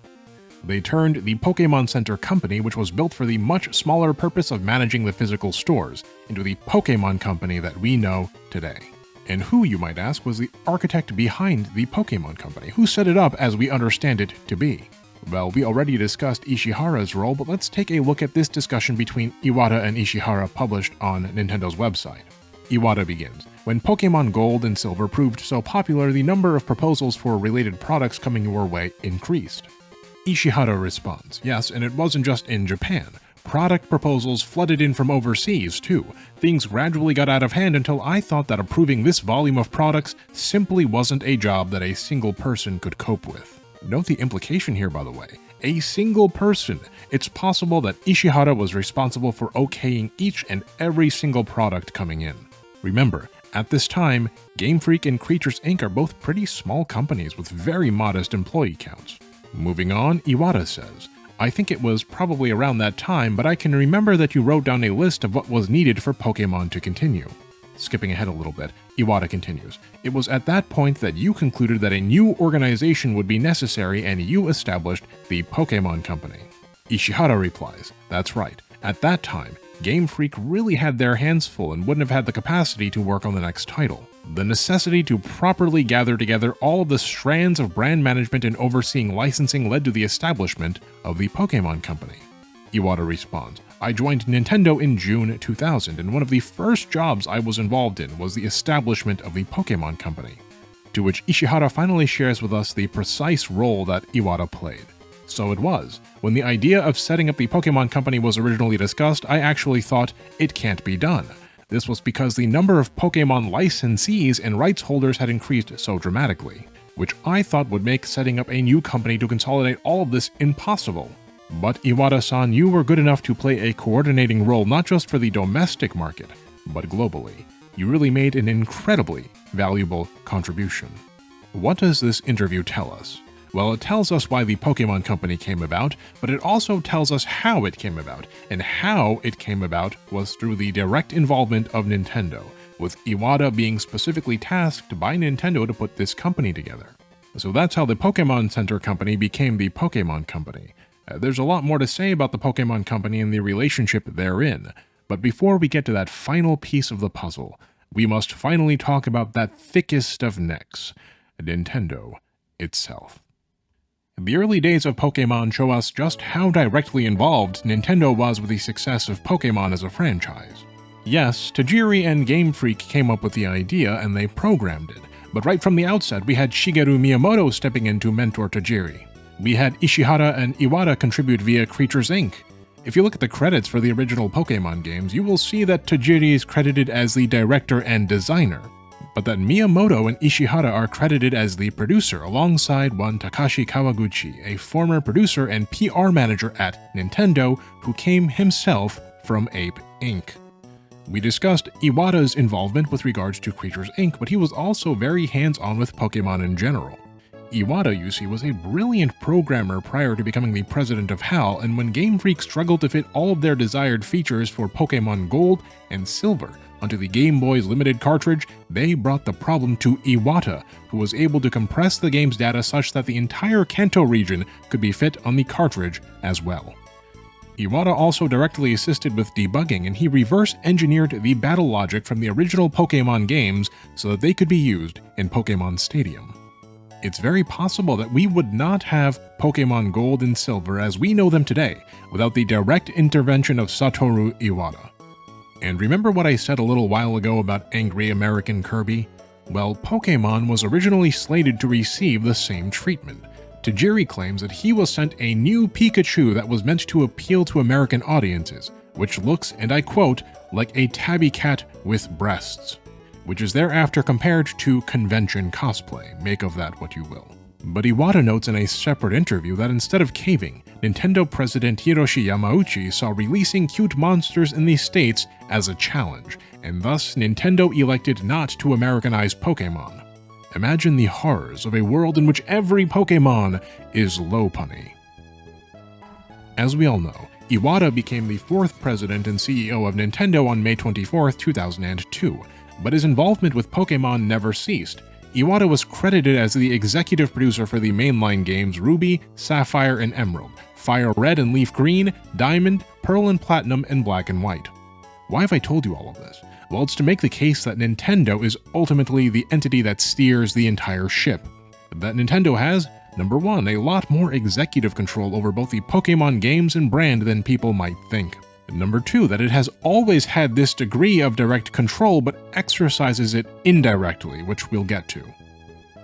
They turned the Pokémon Center Company, which was built for the much smaller purpose of managing the physical stores, into the Pokémon Company that we know today. And who, you might ask, was the architect behind the Pokémon Company? Who set it up as we understand it to be? Well, we already discussed Ishihara's role, but let's take a look at this discussion between Iwata and Ishihara published on Nintendo's website. Iwata begins. When Pokémon Gold and Silver proved so popular, the number of proposals for related products coming your way increased. Ishihara responds, yes, and it wasn't just in Japan. Product proposals flooded in from overseas, too. Things gradually got out of hand until I thought that approving this volume of products simply wasn't a job that a single person could cope with. Note the implication here, by the way. A single person. It's possible that Ishihara was responsible for okaying each and every single product coming in. Remember, at this time, Game Freak and Creatures Inc. are both pretty small companies with very modest employee counts. Moving on, Iwata says, I think it was probably around that time, but I can remember that you wrote down a list of what was needed for Pokémon to continue. Skipping ahead a little bit, Iwata continues, it was at that point that you concluded that a new organization would be necessary and you established the Pokémon Company. Ishihara replies, that's right. At that time, Game Freak really had their hands full and wouldn't have had the capacity to work on the next title. The necessity to properly gather together all of the strands of brand management and overseeing licensing led to the establishment of the Pokémon Company. Iwata responds, I joined Nintendo in June 2000, and one of the first jobs I was involved in was the establishment of the Pokémon Company. To which Ishihara finally shares with us the precise role that Iwata played. So it was. When the idea of setting up the Pokémon Company was originally discussed, I actually thought, it can't be done. This was because the number of Pokémon licensees and rights holders had increased so dramatically, which I thought would make setting up a new company to consolidate all of this impossible. But Iwata-san, you were good enough to play a coordinating role not just for the domestic market, but globally. You really made an incredibly valuable contribution." What does this interview tell us? Well, it tells us why the Pokémon Company came about, but it also tells us how it came about, and how it came about was through the direct involvement of Nintendo, with Iwata being specifically tasked by Nintendo to put this company together. So that's how the Pokémon Center Company became the Pokémon Company. There's a lot more to say about the Pokémon Company and the relationship therein, but before we get to that final piece of the puzzle, we must finally talk about that thickest of necks, Nintendo itself. The early days of Pokémon show us just how directly involved Nintendo was with the success of Pokémon as a franchise. Yes, Tajiri and Game Freak came up with the idea and they programmed it, but right from the outset we had Shigeru Miyamoto stepping in to mentor Tajiri. We had Ishihara and Iwata contribute via Creatures Inc. If you look at the credits for the original Pokémon games, you will see that Tajiri is credited as the director and designer, but that Miyamoto and Ishihara are credited as the producer alongside one Takashi Kawaguchi, a former producer and PR manager at Nintendo who came himself from Ape Inc. We discussed Iwata's involvement with regards to Creatures Inc., but he was also very hands-on with Pokémon in general. Iwata, you see, was a brilliant programmer prior to becoming the president of HAL, and when Game Freak struggled to fit all of their desired features for Pokémon Gold and Silver onto the Game Boy's limited cartridge, they brought the problem to Iwata, who was able to compress the game's data such that the entire Kanto region could be fit on the cartridge as well. Iwata also directly assisted with debugging, and he reverse-engineered the battle logic from the original Pokémon games so that they could be used in Pokémon Stadium. It's very possible that we would not have Pokémon Gold and Silver as we know them today without the direct intervention of Satoru Iwata. And remember what I said a little while ago about angry American Kirby? Well, Pokémon was originally slated to receive the same treatment. Tajiri claims that he was sent a new Pikachu that was meant to appeal to American audiences, which looks, and I quote, like a tabby cat with breasts, which is thereafter compared to convention cosplay, make of that what you will. But Iwata notes in a separate interview that instead of caving, Nintendo president Hiroshi Yamauchi saw releasing cute monsters in the States as a challenge, and thus Nintendo elected not to Americanize Pokémon. Imagine the horrors of a world in which every Pokémon is Lopunny. As we all know, Iwata became the 4th president and CEO of Nintendo on May 24, 2002, but his involvement with Pokémon never ceased. Iwata was credited as the executive producer for the mainline games Ruby, Sapphire and Emerald, Fire Red and Leaf Green, Diamond, Pearl and Platinum, and Black and White. Why have I told you all of this? Well, it's to make the case that Nintendo is ultimately the entity that steers the entire ship. That Nintendo has, number one, a lot more executive control over both the Pokémon games and brand than people might think. Number two, that it has always had this degree of direct control but exercises it indirectly, which we'll get to.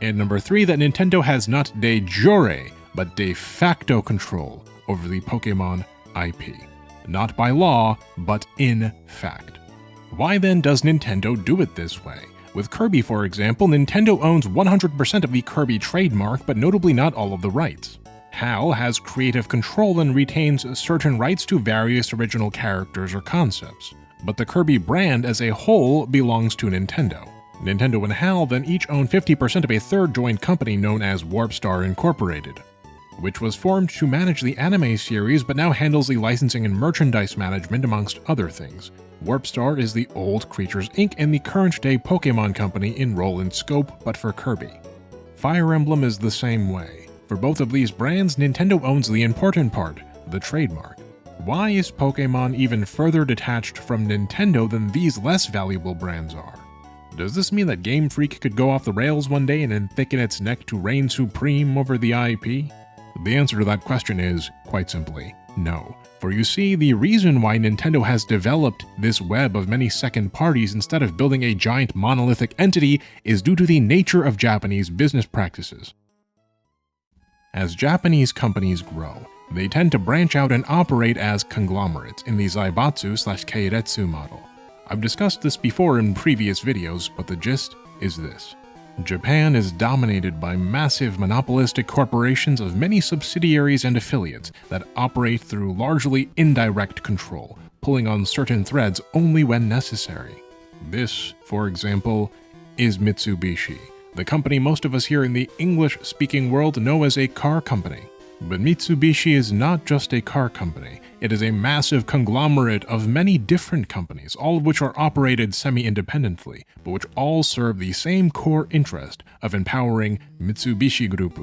And number three, that Nintendo has not de jure, but de facto control over the Pokémon IP. Not by law, but in fact. Why then does Nintendo do it this way? With Kirby, for example, Nintendo owns 100% of the Kirby trademark, but notably not all of the rights. HAL has creative control and retains certain rights to various original characters or concepts, but the Kirby brand as a whole belongs to Nintendo. Nintendo and HAL then each own 50% of a third joint company known as WarpStar Incorporated, which was formed to manage the anime series but now handles the licensing and merchandise management amongst other things. WarpStar is the old Creatures Inc. and the current-day Pokémon company in role and scope, but for Kirby. Fire Emblem is the same way. For both of these brands, Nintendo owns the important part, the trademark. Why is Pokémon even further detached from Nintendo than these less valuable brands are? Does this mean that Game Freak could go off the rails one day and thicken its neck to reign supreme over the IP? The answer to that question is, quite simply, no. For you see, the reason why Nintendo has developed this web of many second parties instead of building a giant monolithic entity is due to the nature of Japanese business practices. As Japanese companies grow, they tend to branch out and operate as conglomerates in the Zaibatsu/Keiretsu model. I've discussed this before in previous videos, but the gist is this. Japan is dominated by massive monopolistic corporations of many subsidiaries and affiliates that operate through largely indirect control, pulling on certain threads only when necessary. This, for example, is Mitsubishi, the company most of us here in the English-speaking world know as a car company. But Mitsubishi is not just a car company. It is a massive conglomerate of many different companies, all of which are operated semi-independently, but which all serve the same core interest of empowering Mitsubishi Group.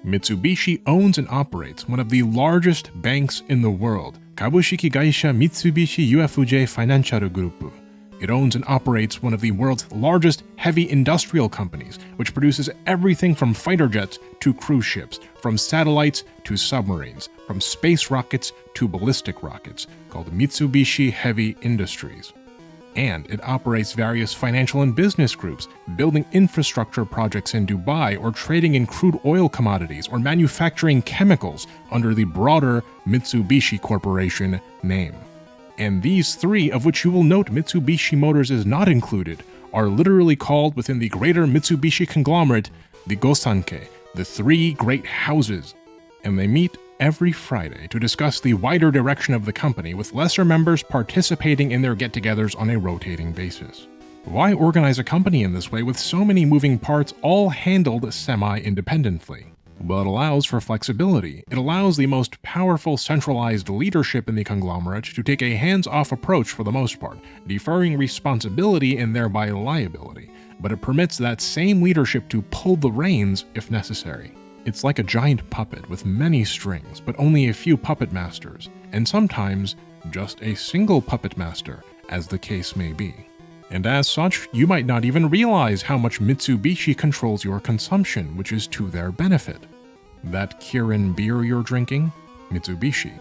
Mitsubishi owns and operates one of the largest banks in the world, Kabushiki Gaisha Mitsubishi UFJ Financial Group. It owns and operates one of the world's largest heavy industrial companies, which produces everything from fighter jets to cruise ships, from satellites to submarines, from space rockets to ballistic rockets, called Mitsubishi Heavy Industries. And it operates various financial and business groups, building infrastructure projects in Dubai or trading in crude oil commodities or manufacturing chemicals under the broader Mitsubishi Corporation name. And these three, of which you will note Mitsubishi Motors is not included, are literally called within the greater Mitsubishi conglomerate the Gosanke, the three great houses. And they meet every Friday to discuss the wider direction of the company, with lesser members participating in their get-togethers on a rotating basis. Why organize a company in this way with so many moving parts all handled semi-independently? Well, it allows for flexibility. It allows the most powerful centralized leadership in the conglomerate to take a hands-off approach for the most part, deferring responsibility and thereby liability, but it permits that same leadership to pull the reins if necessary. It's like a giant puppet with many strings, but only a few puppet masters, and sometimes just a single puppet master, as the case may be. And as such, you might not even realize how much Mitsubishi controls your consumption, which is to their benefit. That Kirin beer you're drinking? Mitsubishi.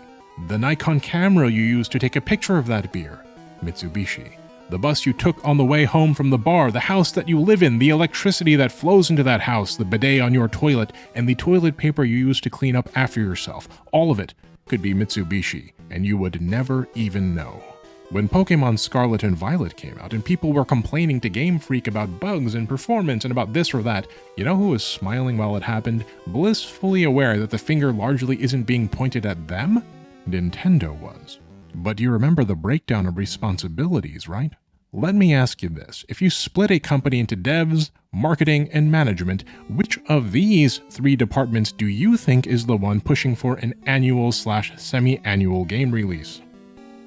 The Nikon camera you use to take a picture of that beer? Mitsubishi. The bus you took on the way home from the bar, the house that you live in, the electricity that flows into that house, the bidet on your toilet, and the toilet paper you use to clean up after yourself. All of it could be Mitsubishi, and you would never even know. When Pokémon Scarlet and Violet came out and people were complaining to Game Freak about bugs and performance and about this or that, you know who was smiling while it happened, blissfully aware that the finger largely isn't being pointed at them? Nintendo was. But you remember the breakdown of responsibilities, right? Let me ask you this. If you split a company into devs, marketing, and management, which of these three departments do you think is the one pushing for an annual/semi-annual game release?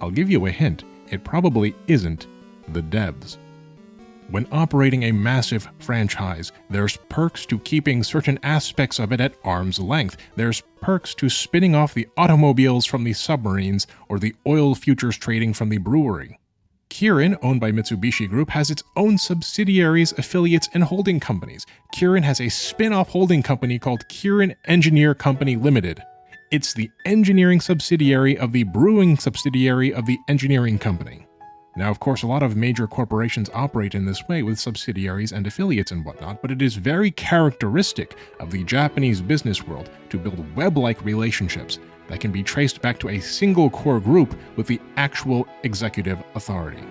I'll give you a hint. It probably isn't the devs. When operating a massive franchise, there's perks to keeping certain aspects of it at arm's length. There's perks to spinning off the automobiles from the submarines or the oil futures trading from the brewery. Kirin, owned by Mitsubishi Group, has its own subsidiaries, affiliates, and holding companies. Kirin has a spin-off holding company called Kirin Engineer Company Limited. It's the engineering subsidiary of the brewing subsidiary of the engineering company. Now, of course, a lot of major corporations operate in this way with subsidiaries and affiliates and whatnot, but it is very characteristic of the Japanese business world to build web-like relationships that can be traced back to a single core group with the actual executive authority.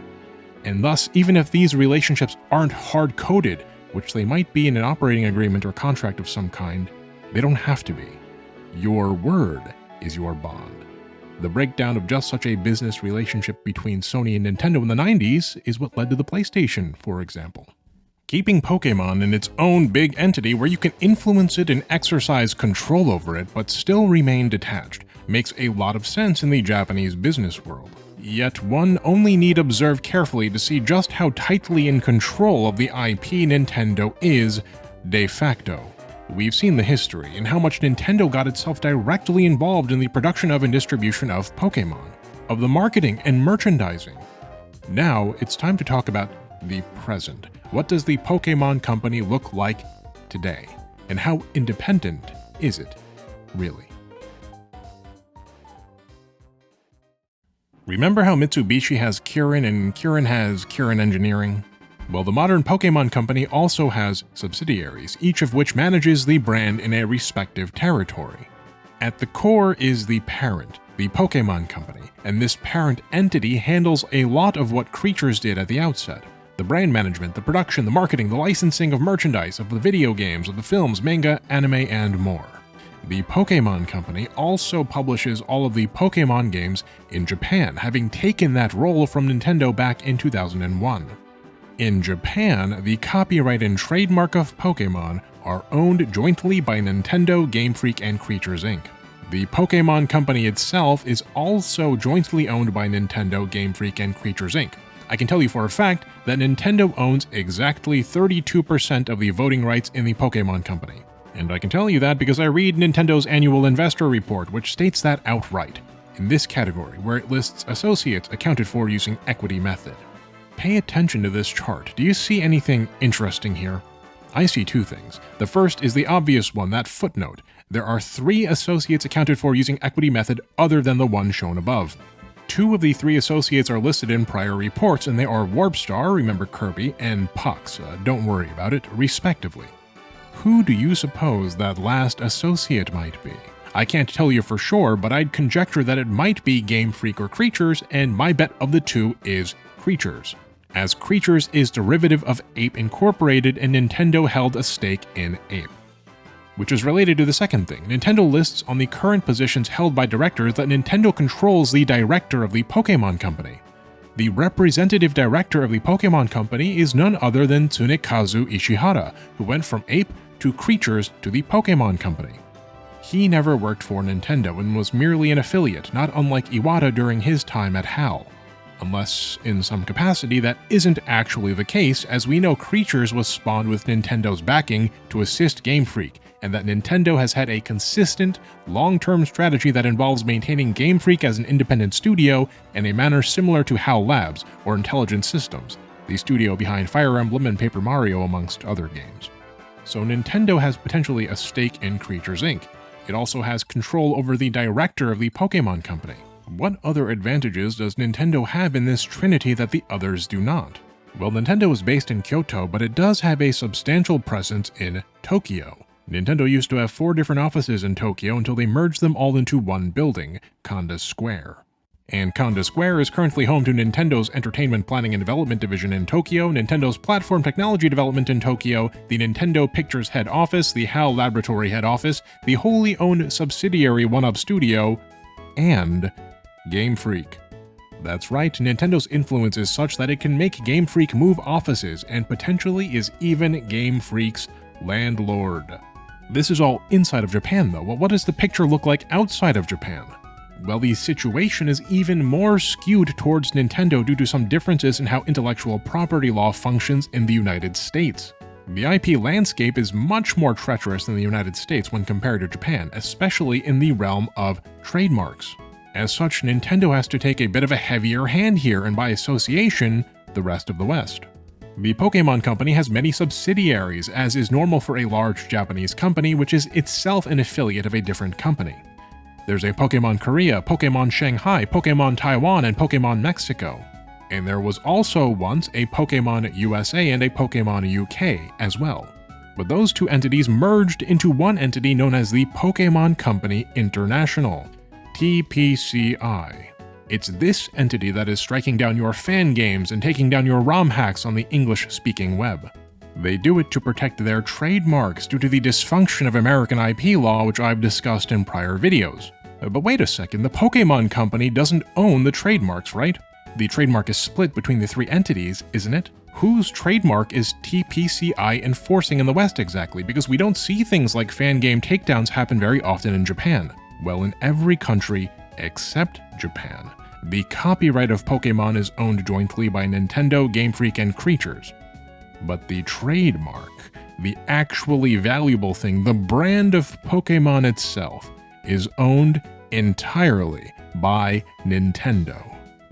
And thus, even if these relationships aren't hard-coded, which they might be in an operating agreement or contract of some kind, they don't have to be. Your word is your bond. The breakdown of just such a business relationship between Sony and Nintendo in the 90s is what led to the PlayStation, for example. Keeping Pokémon in its own big entity where you can influence it and exercise control over it but still remain detached makes a lot of sense in the Japanese business world. Yet one only need observe carefully to see just how tightly in control of the IP Nintendo is de facto. We've seen the history and how much Nintendo got itself directly involved in the production of and distribution of Pokémon, of the marketing and merchandising. Now it's time to talk about the present. What does the Pokémon company look like today? And how independent is it, really? Remember how Mitsubishi has Kirin and Kirin has Kirin Engineering? Well, the modern Pokémon company also has subsidiaries, each of which manages the brand in a respective territory. At the core is the parent, the Pokémon company, and this parent entity handles a lot of what creatures did at the outset. The brand management, the production, the marketing, the licensing of merchandise, of the video games, of the films, manga, anime, and more. The Pokémon company also publishes all of the Pokémon games in Japan, having taken that role from Nintendo back in 2001. In Japan, the copyright and trademark of Pokémon are owned jointly by Nintendo, Game Freak, and Creatures Inc. The Pokémon Company itself is also jointly owned by Nintendo, Game Freak, and Creatures Inc. I can tell you for a fact that Nintendo owns exactly 32% of the voting rights in the Pokémon Company. And I can tell you that because I read Nintendo's annual investor report, which states that outright, in this category where it lists associates accounted for using equity method. Pay attention to this chart. Do you see anything interesting here? I see two things. The first is the obvious one, that footnote. There are 3 associates accounted for using equity method other than the one shown above. 2 of the 3 associates are listed in prior reports, and they are Warpstar, remember Kirby, and Pux, don't worry about it, respectively. Who do you suppose that last associate might be? I can't tell you for sure, but I'd conjecture that it might be Game Freak or Creatures, and my bet of the 2 is Creatures, as Creatures is derivative of Ape Incorporated and Nintendo held a stake in Ape. Which is related to the second thing. Nintendo lists on the current positions held by directors that Nintendo controls the director of the Pokémon Company. The representative director of the Pokémon Company is none other than Tsunekazu Ishihara, who went from Ape to Creatures to the Pokémon Company. He never worked for Nintendo and was merely an affiliate, not unlike Iwata during his time at HAL. Unless, in some capacity, that isn't actually the case, as we know Creatures was spawned with Nintendo's backing to assist Game Freak, and that Nintendo has had a consistent, long-term strategy that involves maintaining Game Freak as an independent studio in a manner similar to HAL Labs, or Intelligent Systems, the studio behind Fire Emblem and Paper Mario amongst other games. So Nintendo has potentially a stake in Creatures Inc. It also has control over the director of the Pokémon Company. What other advantages does Nintendo have in this trinity that the others do not? Well, Nintendo is based in Kyoto, but it does have a substantial presence in Tokyo. Nintendo used to have 4 different offices in Tokyo until they merged them all into one building, Konda Square. And Konda Square is currently home to Nintendo's Entertainment Planning and Development Division in Tokyo, Nintendo's Platform Technology Development in Tokyo, the Nintendo Pictures Head Office, the HAL Laboratory Head Office, the wholly owned subsidiary 1UP Studio, and Game Freak. That's right, Nintendo's influence is such that it can make Game Freak move offices and potentially is even Game Freak's landlord. This is all inside of Japan though. Well, what does the picture look like outside of Japan? Well, the situation is even more skewed towards Nintendo due to some differences in how intellectual property law functions in the United States. The IP landscape is much more treacherous in the United States when compared to Japan, especially in the realm of trademarks. As such, Nintendo has to take a bit of a heavier hand here, and by association, the rest of the West. The Pokémon Company has many subsidiaries, as is normal for a large Japanese company, which is itself an affiliate of a different company. There's a Pokémon Korea, Pokémon Shanghai, Pokémon Taiwan, and Pokémon Mexico. And there was also once a Pokémon USA and a Pokémon UK as well. But those 2 entities merged into one entity known as the Pokémon Company International, TPCI. It's this entity that is striking down your fan games and taking down your ROM hacks on the English-speaking web. They do it to protect their trademarks due to the dysfunction of American IP law, which I've discussed in prior videos. But wait a second, the Pokémon Company doesn't own the trademarks, right? The trademark is split between the 3 entities, isn't it? Whose trademark is TPCI enforcing in the West exactly? Because we don't see things like fan game takedowns happen very often in Japan. Well, in every country except Japan. The copyright of Pokémon is owned jointly by Nintendo, Game Freak, and Creatures. But the trademark, the actually valuable thing, the brand of Pokémon itself, is owned entirely by Nintendo.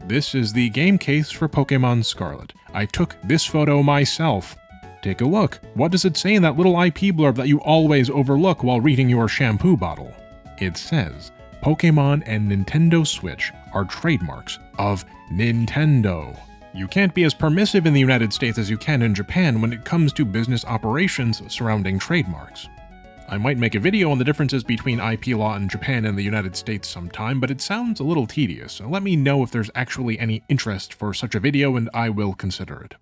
This is the game case for Pokémon Scarlet. I took this photo myself. Take a look. What does it say in that little IP blurb that you always overlook while reading your shampoo bottle? It says, Pokémon and Nintendo Switch are trademarks of Nintendo. You can't be as permissive in the United States as you can in Japan when it comes to business operations surrounding trademarks. I might make a video on the differences between IP law in Japan and the United States sometime, but it sounds a little tedious, so let me know if there's actually any interest for such a video and I will consider it.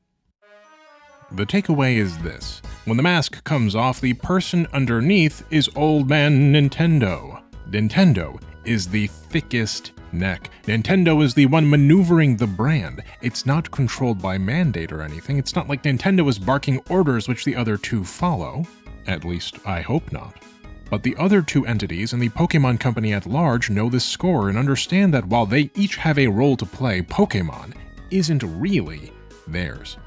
The takeaway is this: when the mask comes off, the person underneath is Old Man Nintendo. Nintendo is the thickest neck. Nintendo is the one maneuvering the brand. It's not controlled by mandate or anything. It's not like Nintendo is barking orders which the other two follow. At least, I hope not. But the other two entities and the Pokémon Company at large know this score and understand that while they each have a role to play, Pokémon isn't really theirs.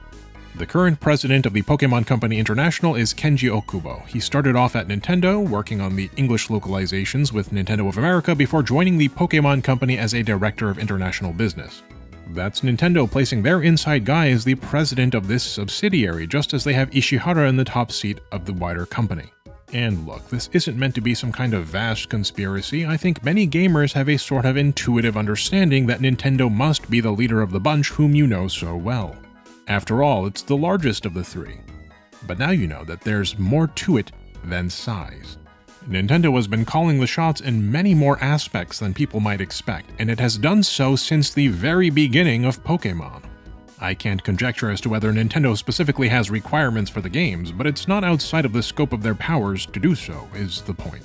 The current president of the Pokémon Company International is Kenji Okubo. He started off at Nintendo, working on the English localizations with Nintendo of America before joining the Pokémon Company as a director of international business. That's Nintendo placing their inside guy as the president of this subsidiary, just as they have Ishihara in the top seat of the wider company. And look, this isn't meant to be some kind of vast conspiracy. I think many gamers have a sort of intuitive understanding that Nintendo must be the leader of the bunch whom you know so well. After all, it's the largest of the three. But now you know that there's more to it than size. Nintendo has been calling the shots in many more aspects than people might expect, and it has done so since the very beginning of Pokémon. I can't conjecture as to whether Nintendo specifically has requirements for the games, but it's not outside of the scope of their powers to do so, is the point.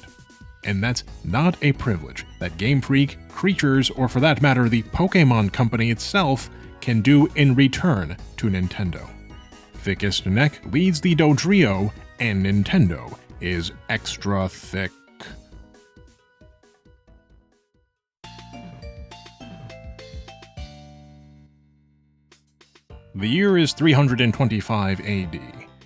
And that's not a privilege that Game Freak, Creatures, or for that matter the Pokémon Company itself can do in return to Nintendo. Thickest neck leads the Dodrio, and Nintendo is extra thick. The year is 325 AD.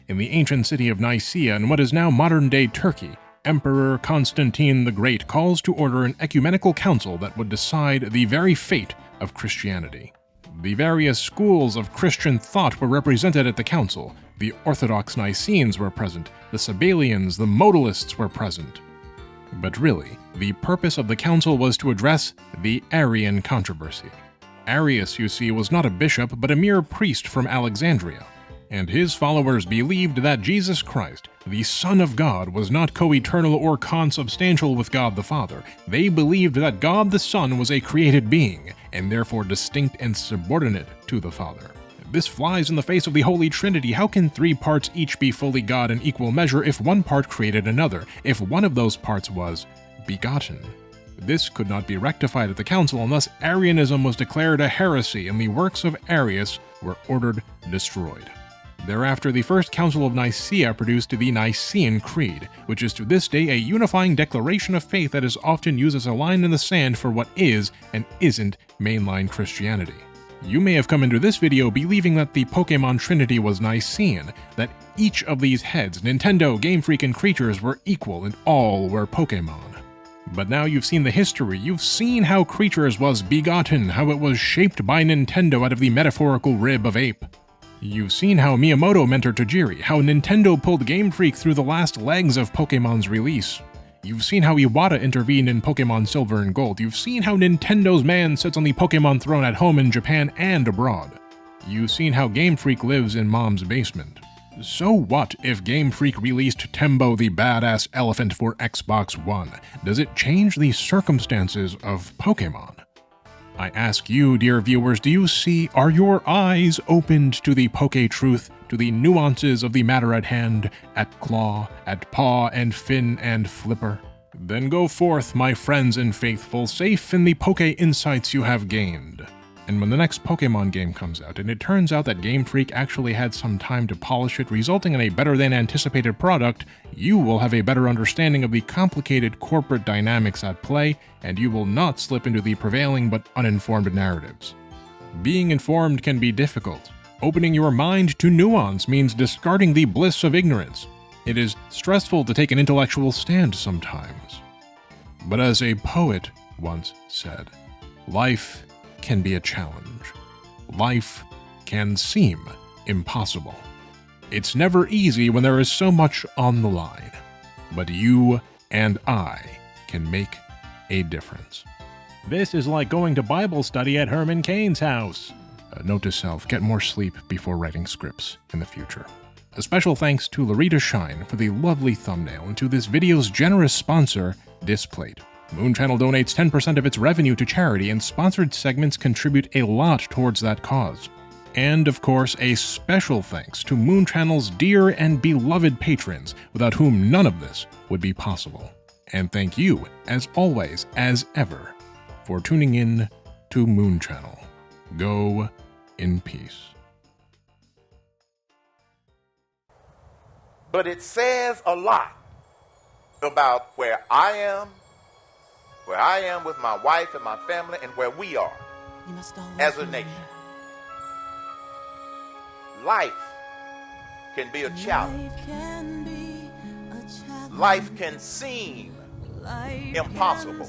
In the ancient city of Nicaea in what is now modern-day Turkey, Emperor Constantine the Great calls to order an ecumenical council that would decide the very fate of Christianity. The various schools of Christian thought were represented at the council. The Orthodox Nicenes were present, the Sabellians, the Modalists were present. But really, the purpose of the council was to address the Arian controversy. Arius, you see, was not a bishop, but a mere priest from Alexandria, and his followers believed that Jesus Christ, the Son of God, was not co-eternal or consubstantial with God the Father. They believed that God the Son was a created being, and therefore distinct and subordinate to the Father. This flies in the face of the Holy Trinity. How can three parts each be fully God in equal measure if one part created another, if one of those parts was begotten? This could not be rectified at the council, and thus Arianism was declared a heresy, and the works of Arius were ordered destroyed. Thereafter, the First Council of Nicaea produced the Nicene Creed, which is to this day a unifying declaration of faith that is often used as a line in the sand for what is and isn't mainline Christianity. You may have come into this video believing that the Pokémon Trinity was Nicene, that each of these heads, Nintendo, Game Freak, and Creatures, were equal and all were Pokémon. But now you've seen the history, you've seen how Creatures was begotten, how it was shaped by Nintendo out of the metaphorical rib of Ape. You've seen how Miyamoto mentored Tajiri, how Nintendo pulled Game Freak through the last legs of Pokémon's release. You've seen how Iwata intervened in Pokémon Silver and Gold. You've seen how Nintendo's man sits on the Pokémon throne at home in Japan and abroad. You've seen how Game Freak lives in Mom's basement. So what if Game Freak released Tembo the Badass Elephant for Xbox One? Does it change the circumstances of Pokémon? I ask you, dear viewers, are your eyes opened to the Poké-truth, to the nuances of the matter at hand, at claw, at paw, and fin, and flipper? Then go forth, my friends and faithful, safe in the Poké insights you have gained. And when the next Pokémon game comes out, and it turns out that Game Freak actually had some time to polish it, resulting in a better-than-anticipated product, you will have a better understanding of the complicated corporate dynamics at play, and you will not slip into the prevailing but uninformed narratives. Being informed can be difficult. Opening your mind to nuance means discarding the bliss of ignorance. It is stressful to take an intellectual stand sometimes. But as a poet once said, life can be a challenge. Life can seem impossible. It's never easy when there is so much on the line, but you and I can make a difference. This is like going to Bible study at Herman Cain's house. Note to self, get more sleep before writing scripts in the future. A special thanks to Larita Shine for the lovely thumbnail and to this video's generous sponsor, Displate. Moon Channel donates 10% of its revenue to charity, and sponsored segments contribute a lot towards that cause. And, of course, a special thanks to Moon Channel's dear and beloved patrons, without whom none of this would be possible. And thank you, as always, as ever, for tuning in to Moon Channel. Go in peace. But it says a lot about where I am with my wife and my family, and where we are as a nation. Life can be a challenge. Life can seem impossible.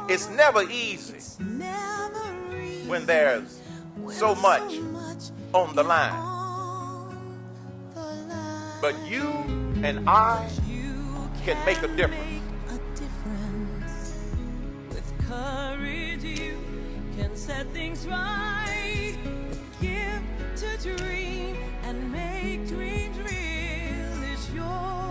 It's never easy when there's so much on the line. But you and I can make a difference. With courage, you can set things right. Give to dream and make dreams real is yours.